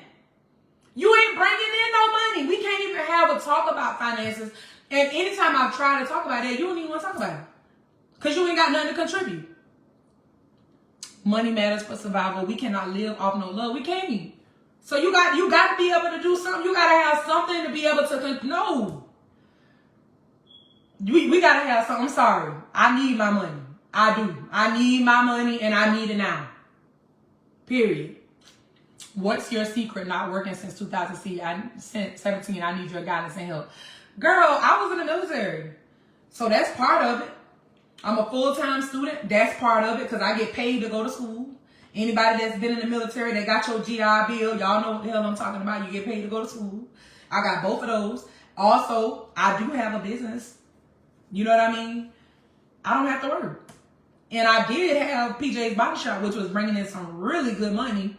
You ain't bringing in no money. We can't even have a talk about finances. And anytime I've tried to talk about that, you don't even want to talk about it. Because you ain't got nothing to contribute. Money matters for survival. We cannot live off no love. We can't. So you got to be able to do something. You got to have something to be able to, no. We got to have something. I'm sorry. I need my money. I do. I need my money and I need it now. Period. What's your secret not working since 2017? I need your guidance and help. Girl, I was in the military. So that's part of it. I'm a full-time student. That's part of it because I get paid to go to school. Anybody that's been in the military that got your GI Bill, y'all know what the hell I'm talking about. You get paid to go to school. I got both of those. Also, I do have a business. You know what I mean? I don't have to work. And I did have PJ's Body Shop, which was bringing in some really good money.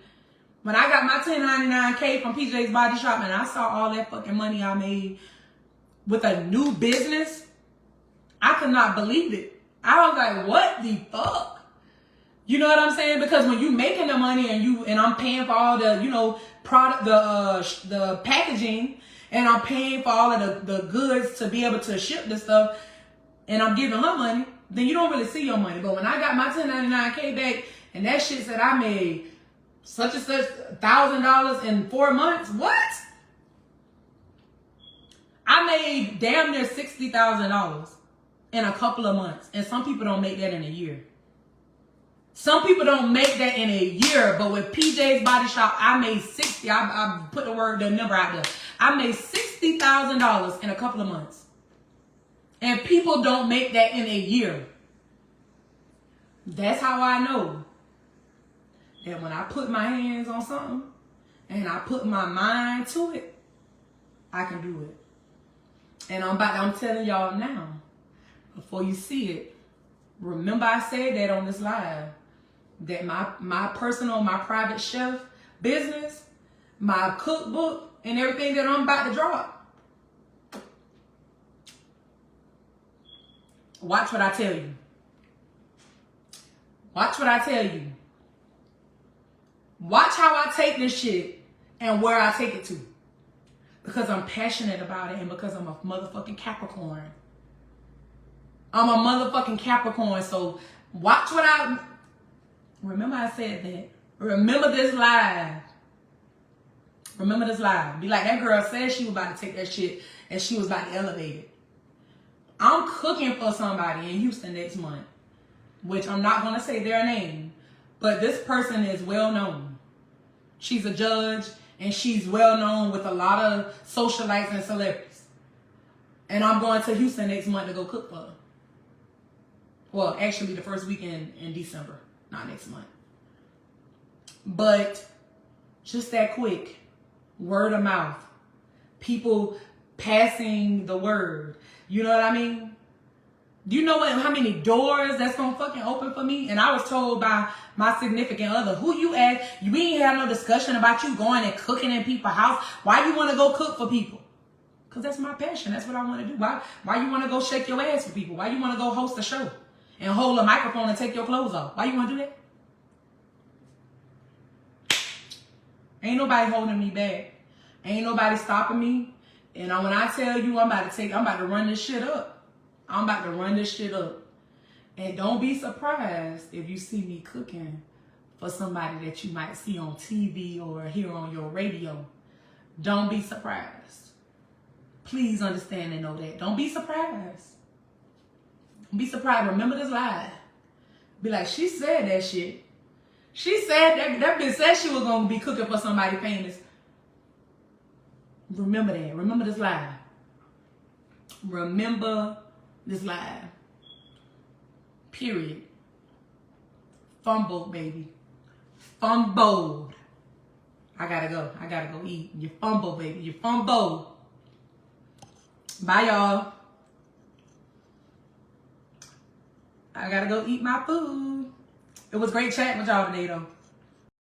When I got my $10.99K from PJ's Body Shop and I saw all that fucking money I made, with a new business, I could not believe it. I was like, what the fuck? You know what I'm saying? Because when you making the money and I'm paying for all the, you know, product, the packaging, and I'm paying for all of the goods to be able to ship this stuff, and I'm giving her money, then you don't really see your money. But when I got my 1099K back, and that shit said I made such and such $1,000 in 4 months, what? I made damn near $60,000 in a couple of months. And some people don't make that in a year. Some people don't make that in a year, but with PJ's Body Shop, I made 60. I put the number out there. I made $60,000 in a couple of months. And people don't make that in a year. That's how I know that when I put my hands on something and I put my mind to it, I can do it. And I'm telling y'all now, before you see it, remember I said that on this live, that my personal, my private chef business, my cookbook, and everything that I'm about to drop. Watch what I tell you. Watch what I tell you. Watch how I take this shit and where I take it to. Because I'm passionate about it and because I'm a motherfucking Capricorn. I'm a motherfucking Capricorn. So watch what I... Remember I said that. Remember this live. Remember this live. Be like, that girl said she was about to take that shit and she was about to elevate it. I'm cooking for somebody in Houston next month, which I'm not going to say their name, but this person is well known. She's a judge and she's well known with a lot of socialites and celebrities. And I'm going to Houston next month to go cook for her. Well, actually the first weekend in December, not next month. But just that quick, word of mouth, people passing the word. You know what I mean? Do you know how many doors that's gonna fucking open for me? And I was told by my significant other, who you ask, we ain't had no discussion about you going and cooking in people's house. Why you wanna go cook for people? Because that's my passion. That's what I wanna do. Why you wanna go shake your ass for people? Why you wanna go host a show and hold a microphone and take your clothes off? Why you wanna do that? Ain't nobody holding me back. Ain't nobody stopping me. And when I tell you I'm about to run this shit up. I'm about to run this shit up. And don't be surprised if you see me cooking for somebody that you might see on TV or hear on your radio. Don't be surprised. Please understand and know that. Don't be surprised. Don't be surprised. Remember this live. Be like, she said that shit. She said that bitch said she was going to be cooking for somebody famous. Remember that. Remember this live. Remember this live. Period. Fumbled, baby. Fumbled. I gotta go eat. You fumbled, baby. You fumbled. Bye, y'all. I gotta go eat my food. It was great chatting with y'all today, though.